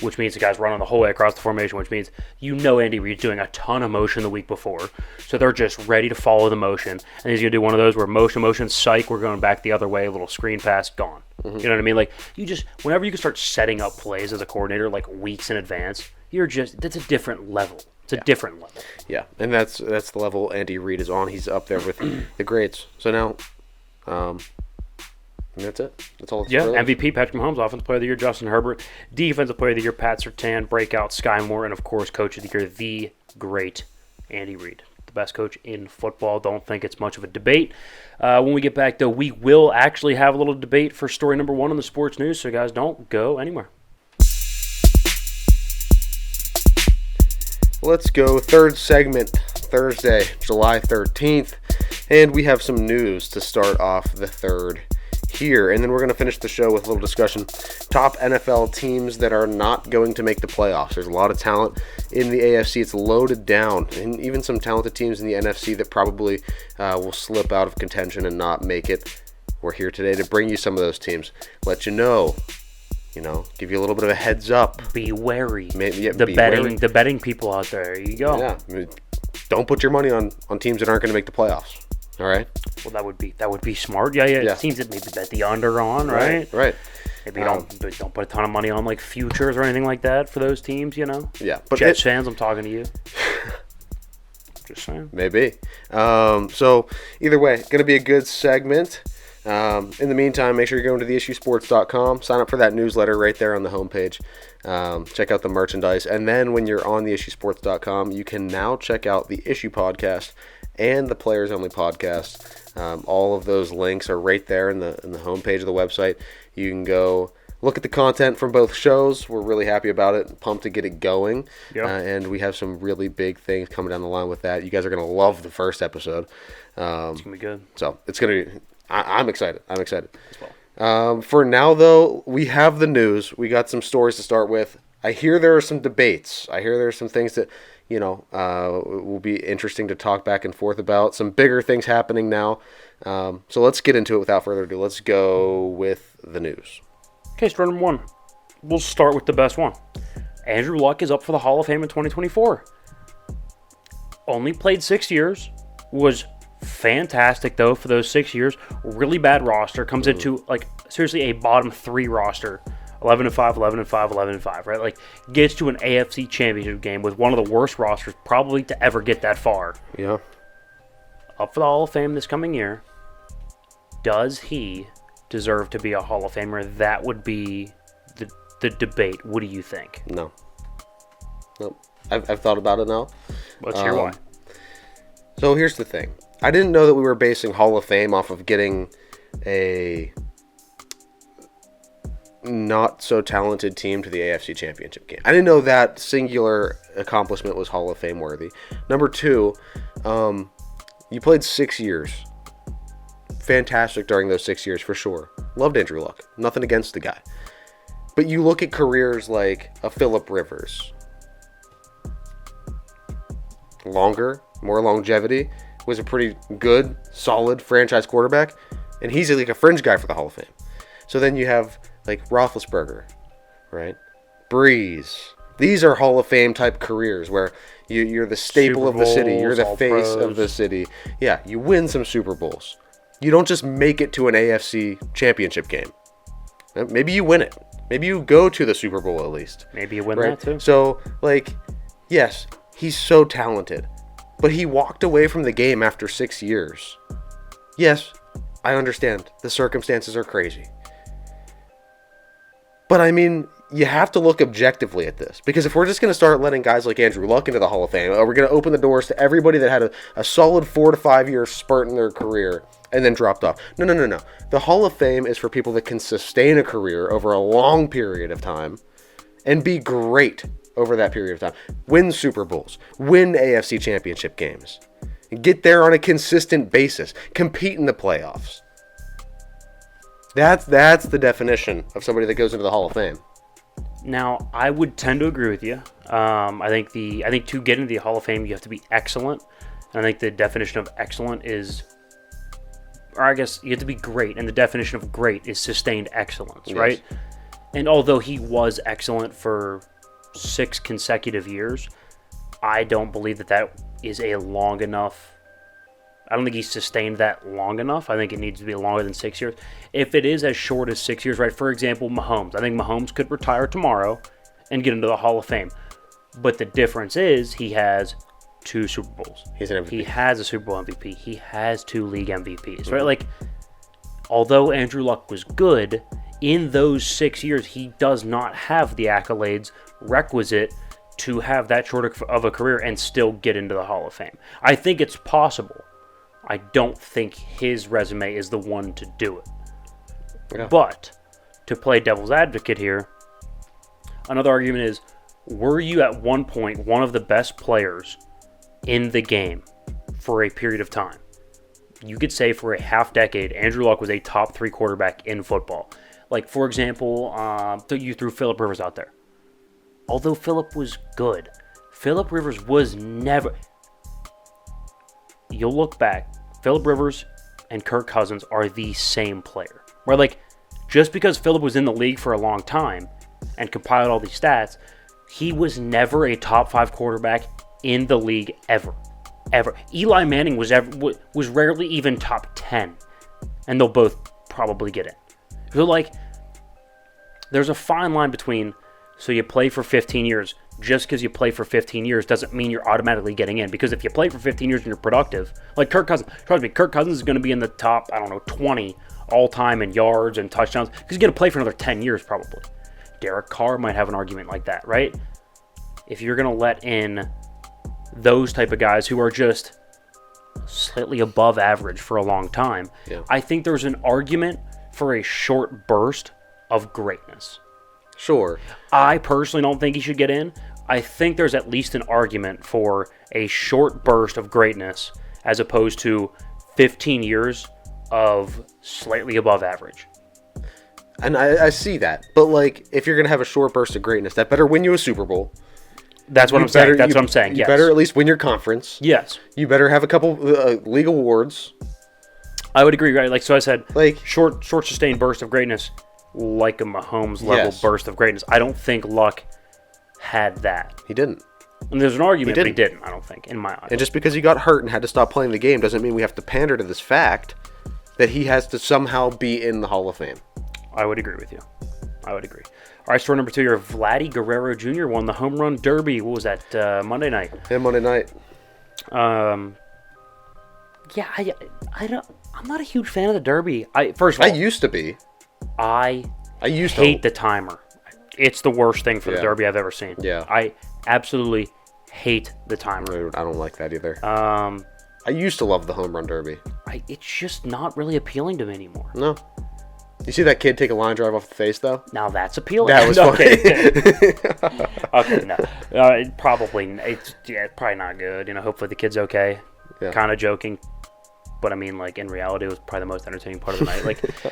Which means the guy's running the whole way across the formation, which means Andy Reid's doing a ton of motion the week before. So they're just ready to follow the motion. And he's going to do one of those where motion, psych, we're going back the other way, a little screen pass, gone. You know what I mean? Like, whenever you can start setting up plays as a coordinator, like weeks in advance, that's a different level. It's a different level. Yeah, and that's the level Andy Reid is on. He's up there with the greats. So now, and that's it. That's all. MVP Patrick Mahomes, Offensive Player of the Year Justin Herbert, Defensive Player of the Year Pat Surtain, Breakout Sky Moore, and of course Coach of the Year, the great Andy Reid, the best coach in football. Don't think it's much of a debate. When we get back, though, we will actually have a little debate for story number 1 on the sports news. So guys, don't go anywhere. Let's go. Third segment, Thursday, July 13th, and we have some news to start off the third here, and then we're going to finish the show with a little discussion. Top NFL teams that are not going to make the playoffs. There's a lot of talent in the AFC. It's loaded down, and even some talented teams in the NFC that probably will slip out of contention and not make it. We're here today to bring you some of those teams, let you know, give you a little bit of a heads up. Be wary. Maybe, the betting people out there. There you go. Yeah, don't put your money on teams that aren't going to make the playoffs. All right. Well, that would be smart. Yeah. It seems that maybe bet the under on, right? Right. Maybe don't put a ton of money on like futures or anything like that for those teams. Yeah. But Jets fans, I'm talking to you. Just saying. Maybe. So either way, going to be a good segment. In the meantime, make sure you're going to theissuesports.com. Sign up for that newsletter right there on the homepage. Check out the merchandise. And then when you're on theissuesports.com, you can now check out the Issue Podcast and the Players Only Podcast. All of those links are right there in the homepage of the website. You can go look at the content from both shows. We're really happy about it. Pumped to get it going. Yep. And we have some really big things coming down the line with that. You guys are going to love the first episode. It's going to be good. So it's going to be... I'm excited. I'm excited. As well. For now, though, we have the news. We got some stories to start with. I hear there are some debates. I hear there are some things that, will be interesting to talk back and forth about. Some bigger things happening now. So let's get into it without further ado. Let's go with the news. Okay, story number 1. We'll start with the best one. Andrew Luck is up for the Hall of Fame in 2024. Only played 6 years. Was fantastic, though, for those 6 years. Really bad roster. Comes into, seriously, a bottom 3 roster. 11-5, 11-5, 11-5, right? Like, gets to an AFC championship game with one of the worst rosters probably to ever get that far. Yeah. Up for the Hall of Fame this coming year. Does he deserve to be a Hall of Famer? That would be the debate. What do you think? No. Nope. I've thought about it now. Let's hear why. So here's the thing. I didn't know that we were basing Hall of Fame off of getting a not so talented team to the AFC Championship game. I didn't know that singular accomplishment was Hall of Fame worthy. Number 2, you played 6 years. Fantastic during those 6 years for sure. Loved Andrew Luck. Nothing against the guy. But you look at careers like a Phillip Rivers. Longer, more longevity. Was a pretty good, solid franchise quarterback. And he's like a fringe guy for the Hall of Fame. So then you have like Roethlisberger, right? Breeze, These are Hall of Fame type careers where you're the staple Super of the city. Bowls, You're the All face Pros. of the city. Yeah, you win some Super Bowls. You don't just make it to an AFC championship game. Maybe you win it. Maybe you go to the Super Bowl at least. Maybe you win Right? that too. So, like, yes, he's so talented. But he walked away from the game after 6 years. Yes, I understand. The circumstances are crazy. But I mean, you have to look objectively at this. Because if we're just going to start letting guys like Andrew Luck into the Hall of Fame, or we're going to open the doors to everybody that had a solid 4 to 5 year spurt in their career and then dropped off. No. The Hall of Fame is for people that can sustain a career over a long period of time and be great over that period of time. Win Super Bowls. Win AFC championship games. Get there on a consistent basis. Compete in the playoffs. That's the definition of somebody that goes into the Hall of Fame. Now, I would tend to agree with you. I think to get into the Hall of Fame, you have to be excellent. And I think the definition of excellent is, or I guess you have to be great. And the definition of great is sustained excellence, Yes. right? And although he was excellent for 6 consecutive years, I don't believe that is a long enough. I don't think he's sustained that long enough. I think it needs to be longer than 6 years. If it is as short as 6 years, right? For example, Mahomes. I think Mahomes could retire tomorrow and get into the Hall of Fame. But the difference is he has 2 Super Bowls. He's an MVP. He has a Super Bowl MVP. He has 2 league MVPs, right? Like, although Andrew Luck was good, in those 6 years, he does not have the accolades requisite to have that short of a career and still get into the Hall of Fame. I think it's possible. I don't think his resume is the one to do it. Yeah. But, to play devil's advocate here, another argument is, were you at one point one of the best players in the game for a period of time? You could say for a half decade, Andrew Luck was a top 3 quarterback in football. Like, for example, you threw Phillip Rivers out there. Although Phillip was good, Phillip Rivers was never... You'll look back, Phillip Rivers and Kirk Cousins are the same player. Where, like, just because Phillip was in the league for a long time and compiled all these stats, he was never a top 5 quarterback in the league ever. Ever. Eli Manning was rarely even top 10. And they'll both probably get in. So, like, there's a fine line between, so you play for 15 years. Just because you play for 15 years doesn't mean you're automatically getting in. Because if you play for 15 years and you're productive, like Kirk Cousins, trust me, Kirk Cousins is going to be in the top, 20 all-time in yards and touchdowns. Because he's going to play for another 10 years probably. Derek Carr might have an argument like that, right? If you're going to let in those type of guys who are just slightly above average for a long time, Yeah. I think there's an argument for a short burst of greatness. Sure. I personally don't think he should get in. I think there's at least an argument for a short burst of greatness as opposed to 15 years of slightly above average. And I see that. But, like, if you're going to have a short burst of greatness, that better win you a Super Bowl. That's what I'm saying. That's what I'm saying. You Yes. better at least win your conference. Yes. You better have a couple league awards. I would agree, right? Like, so I said, Like, short sustained burst of greatness, like a Mahomes level Yes. burst of greatness. I don't think Luck had that. he didn't. And there's an argument, but he didn't. didn't, I don't think, in my eyes. And just because he got hurt and had to stop playing the game doesn't mean we have to pander to this fact that he has to somehow be in the Hall of Fame. I would agree with you. I would agree. All right, story number 2 here. Vladdy Guerrero Jr. won the home run derby. What was that, Monday night? And Monday night. Yeah, I'm not a huge fan of the derby. First of I all, used to be. I used to hate the timer. It's the worst thing for the Yeah. derby I've ever seen. Yeah. I absolutely hate the timer. I don't like that either. I used to love the home run derby. It's just not really appealing to me anymore. No. You see that kid take a line drive off the face, though? Now that's appealing. That was okay. Okay, no. It's probably not good. Hopefully the kid's okay. Yeah. Kind of joking. But I mean, like, in reality, it was probably the most entertaining part of the night.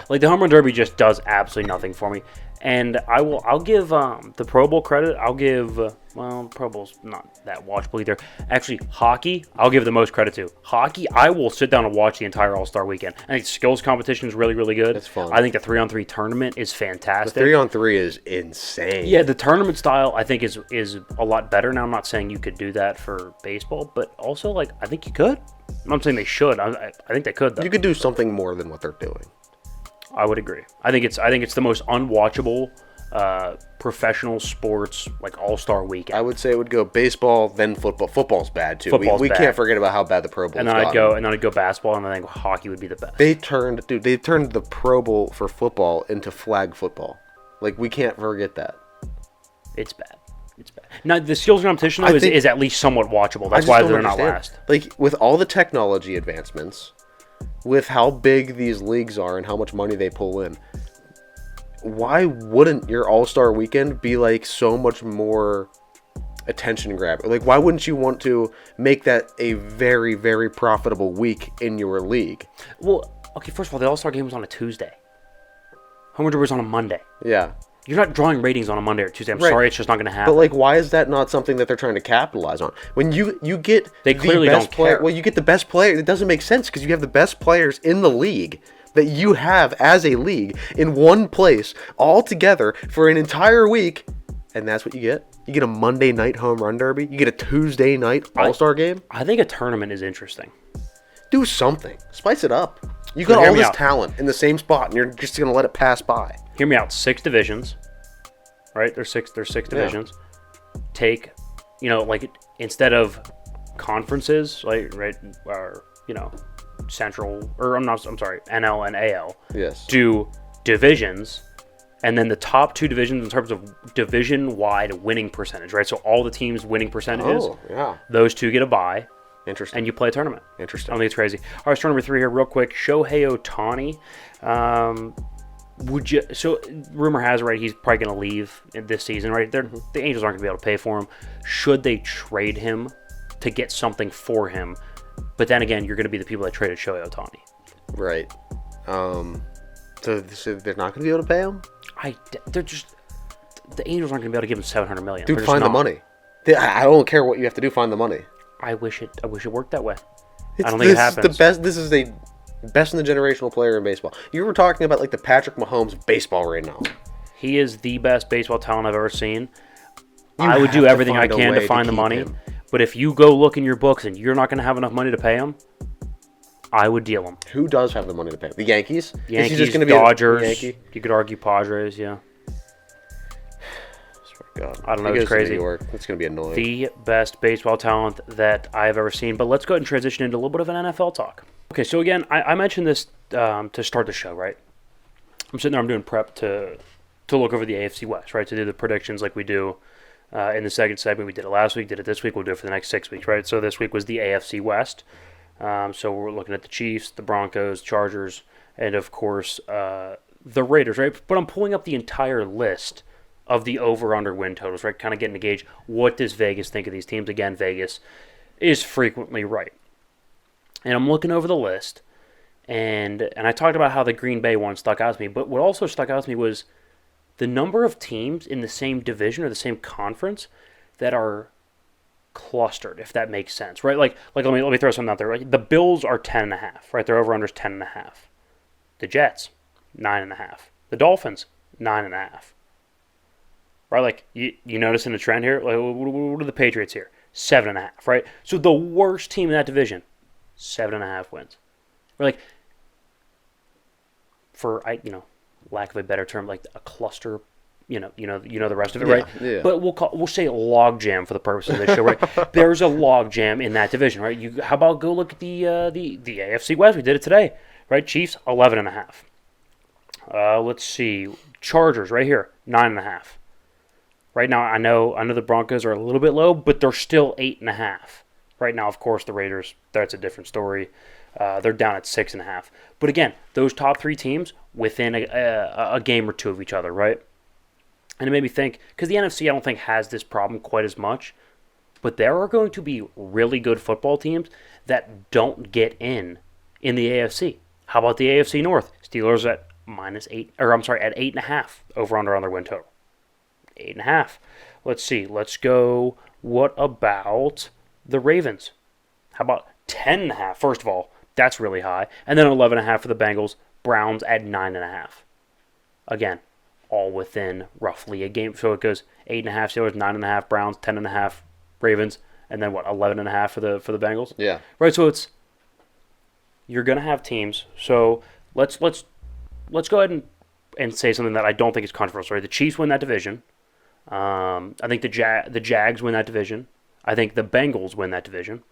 Like the home run derby just does absolutely nothing for me. And I'll give the Pro Bowl credit. I'll give well, Pro Bowl's not that watchable either. Actually, hockey, I'll give the most credit to. Hockey, I will sit down and watch the entire All-Star weekend. I think skills competition is really, really good. It's fun. I think the 3-on-3 tournament is fantastic. The 3-on-3 is insane. Yeah, the tournament style I think is a lot better. Now I'm not saying you could do that for baseball, but also like I think you could. I'm not saying they should. I think they could though. You could do something more than what they're doing. I would agree. I think it's the most unwatchable professional sports like all-star weekend. I would say it would go baseball, then football. Football's bad too. Football's we bad. can't forget about how bad the Pro Bowl's and then I'd go basketball, and I think hockey would be the best. They turned the Pro Bowl for football into flag football. Like, we can't forget that. It's bad. It's bad. Now the skills competition though is at least somewhat watchable. That's why they're not last. Like, with all the technology advancements, with how big these leagues are and how much money they pull in, why wouldn't your All-Star weekend be like so much more attention grab? Like, why wouldn't you want to make that a very, very profitable week in your league? Well, okay, first of all, the All-Star game was on a Tuesday. Home was on a Monday. Yeah. You're not drawing ratings on a Monday or Tuesday. I'm sorry, it's just not going to happen. But like, why is that not something that they're trying to capitalize on? When you get they clearly the best don't player, care. well, you get the best player. It doesn't make sense because you have the best players in the league that you have as a league in one place all together for an entire week, and that's what you get. You get a Monday night home run derby. You get a Tuesday night All-Star game. I think a tournament is interesting. Do something. Spice it up. You got all this talent in the same spot, and you're just going to let it pass by. Hear me out. 6 divisions, right? There's six divisions. Take, like instead of conferences, like or Central, or I'm sorry, NL and AL. Yes. Do divisions, and then the top 2 divisions in terms of division-wide winning percentage, right? So all the teams' winning percentages. Oh, yeah. Those 2 get a bye. Interesting. And you play a tournament. Interesting. I don't think it's crazy. All right, story number 3 here, real quick. Shohei Ohtani. So rumor has it, right, he's probably going to leave this season, right? The Angels aren't going to be able to pay for him. Should they trade him to get something for him? But then again, you're going to be the people that traded Shohei Ohtani. Right. So they're not going to be able to pay him? The Angels aren't going to be able to give him $700 million. Dude, find the money. I don't care what you have to do. Find the money. I wish it worked that way. I don't think it happens. This is the best in the generational player in baseball. You were talking about like the Patrick Mahomes of baseball right now. He is the best baseball talent I've ever seen. I would do everything I can to find the money. But if you go look in your books and you're not going to have enough money to pay him, I would deal him. Who does have the money to pay him? The Yankees? Yankees, is he just going to be Dodgers. Yankee? You could argue Padres, yeah. God. I don't know, it's crazy. New York. It's going to be annoying. The best baseball talent that I've ever seen. But let's go ahead and transition into a little bit of an NFL talk. Okay, so again, I mentioned this to start the show, right? I'm sitting there, I'm doing prep to look over the AFC West, right? To do the predictions like we do in the second segment. We did it last week, did it this week, we'll do it for the next 6 weeks, right? So this week was the AFC West. So we're looking at the Chiefs, the Broncos, Chargers, and of course the Raiders, right? But I'm pulling up the entire list of the over-under win totals, right? Kind of getting to gauge what does Vegas think of these teams. Again, Vegas is frequently right. And I'm looking over the list, and I talked about how the Green Bay one stuck out to me, but what also stuck out to me was the number of teams in the same division or the same conference that are clustered, if that makes sense, right? Like let me throw something out there, right? The Bills are 10.5, right? Their over-under is 10.5. The Jets, 9.5. The Dolphins, 9.5. Right, like you noticing a trend here? Like, what are the Patriots here? 7.5, right? So the worst team in that division, 7.5 wins. We're like, for lack of a better term, like a cluster. You know the rest of it, right? Yeah. But we'll say log jam for the purpose of this show, right? There's a log jam in that division, right? How about go look at the AFC West? We did it today, right? Chiefs 11.5. Let's see, Chargers right here 9.5. Right now, I know the Broncos are a little bit low, but they're still 8.5. Right now, of course, the Raiders, that's a different story. They're down at 6.5. But again, those top 3 teams within a game or 2 of each other, right? And it made me think, because the NFC I don't think has this problem quite as much, but there are going to be really good football teams that don't get in the AFC. How about the AFC North? Steelers at -8, or I'm sorry, at 8.5 over under on their win total. 8.5. Let's see. Let's go. What about the Ravens? How about 10.5? First of all, that's really high. And then 11.5 for the Bengals. Browns at 9.5. Again, all within roughly a game. So it goes 8.5 Steelers, 9.5 Browns, 10.5 Ravens, and then what, 11.5 for the Bengals? Yeah. Right. So you're gonna have teams. So let's go ahead and say something that I don't think is controversial. Right? The Chiefs win that division. I think the Jags win that division. I think the Bengals win that division.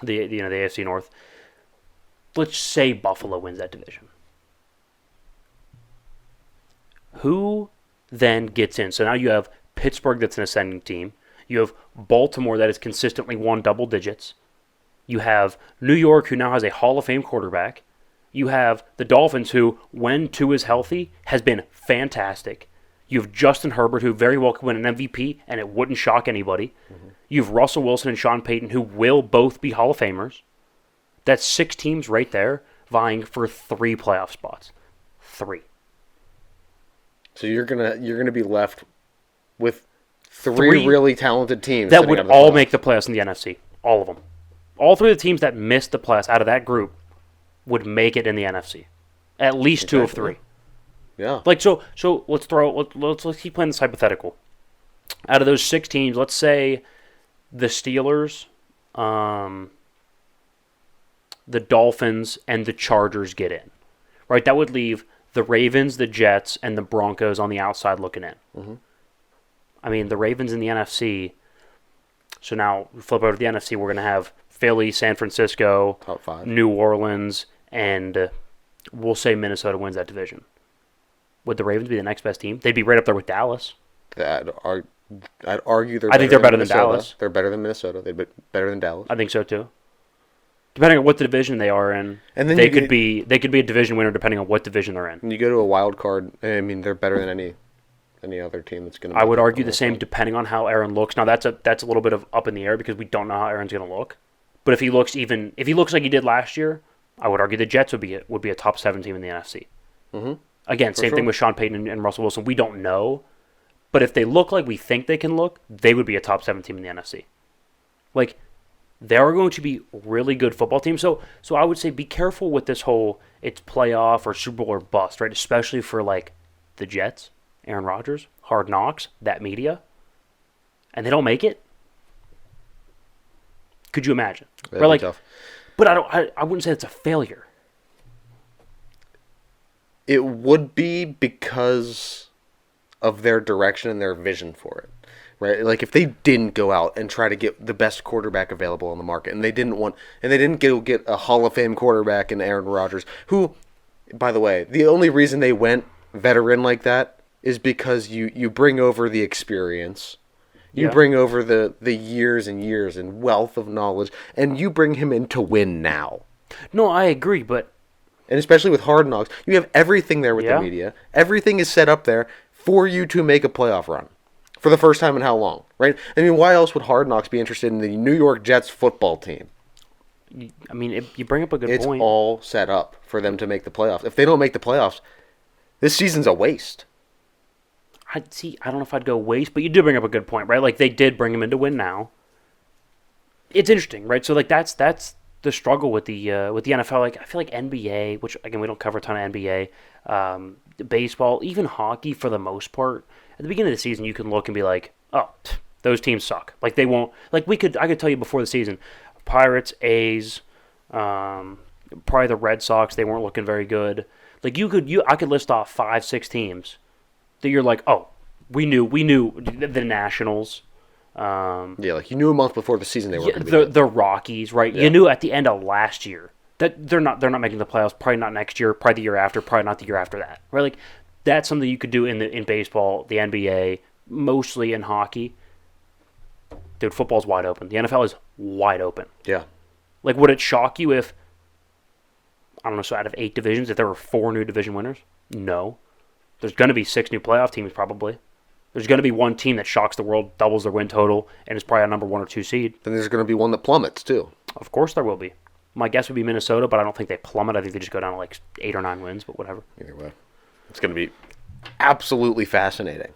The AFC North. Let's say Buffalo wins that division. Who then gets in? So now you have Pittsburgh that's an ascending team. You have Baltimore that has consistently won double digits. You have New York, who now has a Hall of Fame quarterback. You have the Dolphins, who, when Tua is healthy, has been fantastic. You have Justin Herbert, who very well could win an MVP, and it wouldn't shock anybody. Mm-hmm. You have Russell Wilson and Sean Payton, who will both be Hall of Famers. That's 6 teams right there vying for 3 playoff spots. 3. So you're gonna be left with three really talented teams that would all make the playoffs in the NFC. All of them. All 3 of the teams that missed the playoffs out of that group would make it in the NFC. At least 2 of 3. Yeah. Like so let's keep playing this hypothetical. Out of those 6 teams, let's say the Steelers, the Dolphins, and the Chargers get in. Right? That would leave the Ravens, the Jets, and the Broncos on the outside looking in. Mm-hmm. I mean, the Ravens in the NFC. So now, we flip over to the NFC, we're going to have Philly, San Francisco, top 5, New Orleans, and we'll say Minnesota wins that division. Would the Ravens be the next best team? They'd be right up there with Dallas. I'd argue I think they're better than Dallas. They're better than Minnesota. They'd be better than Dallas. I think so too. Depending on what the division they are in, and then they could be a division winner depending on what division they're in. When you go to a wild card, I mean, they're better than any other team that's going to. I would argue the same depending on how Aaron looks. Now that's a little bit of up in the air because we don't know how Aaron's going to look. But if he looks like he did last year, I would argue the Jets would be a top 7 team in the NFC. Mm-hmm. Again, same thing with Sean Payton and Russell Wilson. We don't know, but if they look like we think they can look, they would be a top 7 team in the NFC. Like, they are going to be really good football teams. So I would say be careful with this whole it's playoff or Super Bowl or bust, right? Especially for like the Jets, Aaron Rodgers, Hard Knocks, that media, and they don't make it. Could you imagine? That'd be tough. But I wouldn't say it's a failure. It would be because of their direction and their vision for it. Right, like if they didn't go out and try to get the best quarterback available on the market, and they didn't get a Hall of Fame quarterback in Aaron Rodgers, who, by the way, the only reason they went veteran like that is because you bring over the experience, you bring over the years and years and wealth of knowledge, and you bring him in to win now. No, I agree, but and especially with Hard Knocks, you have everything there with the media. Everything is set up there for you to make a playoff run. For the first time in how long, right? I mean, why else would Hard Knocks be interested in the New York Jets football team? I mean, you bring up a good point. It's all set up for them to make the playoffs. If they don't make the playoffs, this season's a waste. I don't know if I'd go waste, but you do bring up a good point, right? Like, they did bring him in to win now. It's interesting, right? So, like, that's the struggle with the NFL. Like, I feel like NBA, which, again, we don't cover a ton of NBA, baseball, even hockey for the most part. At the beginning of the season, you can look and be like, oh, those teams suck. Like, they won't. Like, I could tell you before the season, Pirates, A's, probably the Red Sox, they weren't looking very good. Like, I could list off 5-6 teams that you're like, oh, we knew the Nationals. Like you knew a month before the season they were going to be good. The Rockies, right? Yeah. You knew at the end of last year that they're not making the playoffs. Probably not next year. Probably the year after. Probably not the year after that. Right? Like, that's something you could do in baseball, the NBA, mostly in hockey. Dude, football's wide open. The NFL is wide open. Yeah. Like, would it shock you if, I don't know, so out of 8 divisions, if there were 4 new division winners? No. There's going to be 6 new playoff teams, probably. There's going to be one team that shocks the world, doubles their win total, and is probably a number 1 or 2 seed. Then there's going to be one that plummets, too. Of course there will be. My guess would be Minnesota, but I don't think they plummet. I think they just go down to like 8 or 9 wins, but whatever. Either way. It's going to be absolutely fascinating.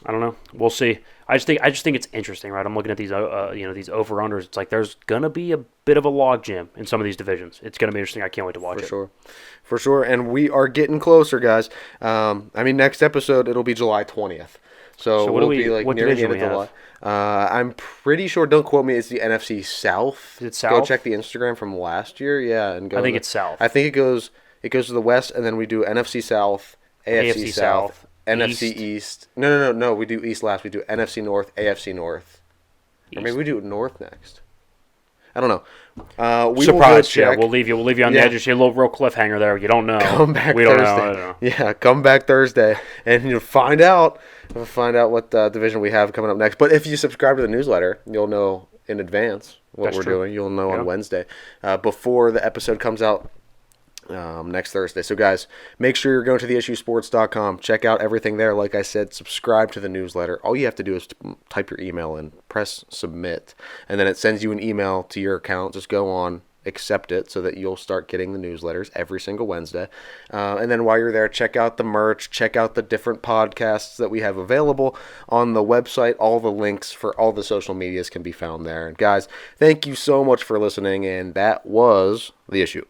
I don't know. We'll see. I just think it's interesting, right? I'm looking at these these over unders. It's like there's gonna be a bit of a logjam in some of these divisions. It's gonna be interesting. I can't wait to watch it. For sure. And we are getting closer, guys. Next episode it'll be July 20th. So what we'll be like what near the end division of we July. I'm pretty sure. Don't quote me. It's the NFC South. Is it South? Go check the Instagram from last year. Yeah, and go. I think it's South. I think it goes to the West, and then we do NFC South, AFC South, NFC East. No. We do East last. We do NFC North, AFC North. Or maybe we do North next. I don't know. We Surprise! will go Yeah, check. we'll leave you on the edge. A little real cliffhanger there. You don't know. Come back we Thursday. Don't know. I don't know. Yeah, come back Thursday, and you'll find out. We'll find out what division we have coming up next. But if you subscribe to the newsletter, you'll know in advance what That's we're true. doing. You'll know on Wednesday before the episode comes out next Thursday. So, guys, make sure you're going to theissuesports.com. Check out everything there. Like I said, subscribe to the newsletter. All you have to do is type your email in, press submit, and then it sends you an email to your account. Just go on, accept it so that you'll start getting the newsletters every single Wednesday. And then while you're there, check out the merch, check out the different podcasts that we have available on the website. All the links for all the social medias can be found there. And guys, thank you so much for listening, and that was The Issue.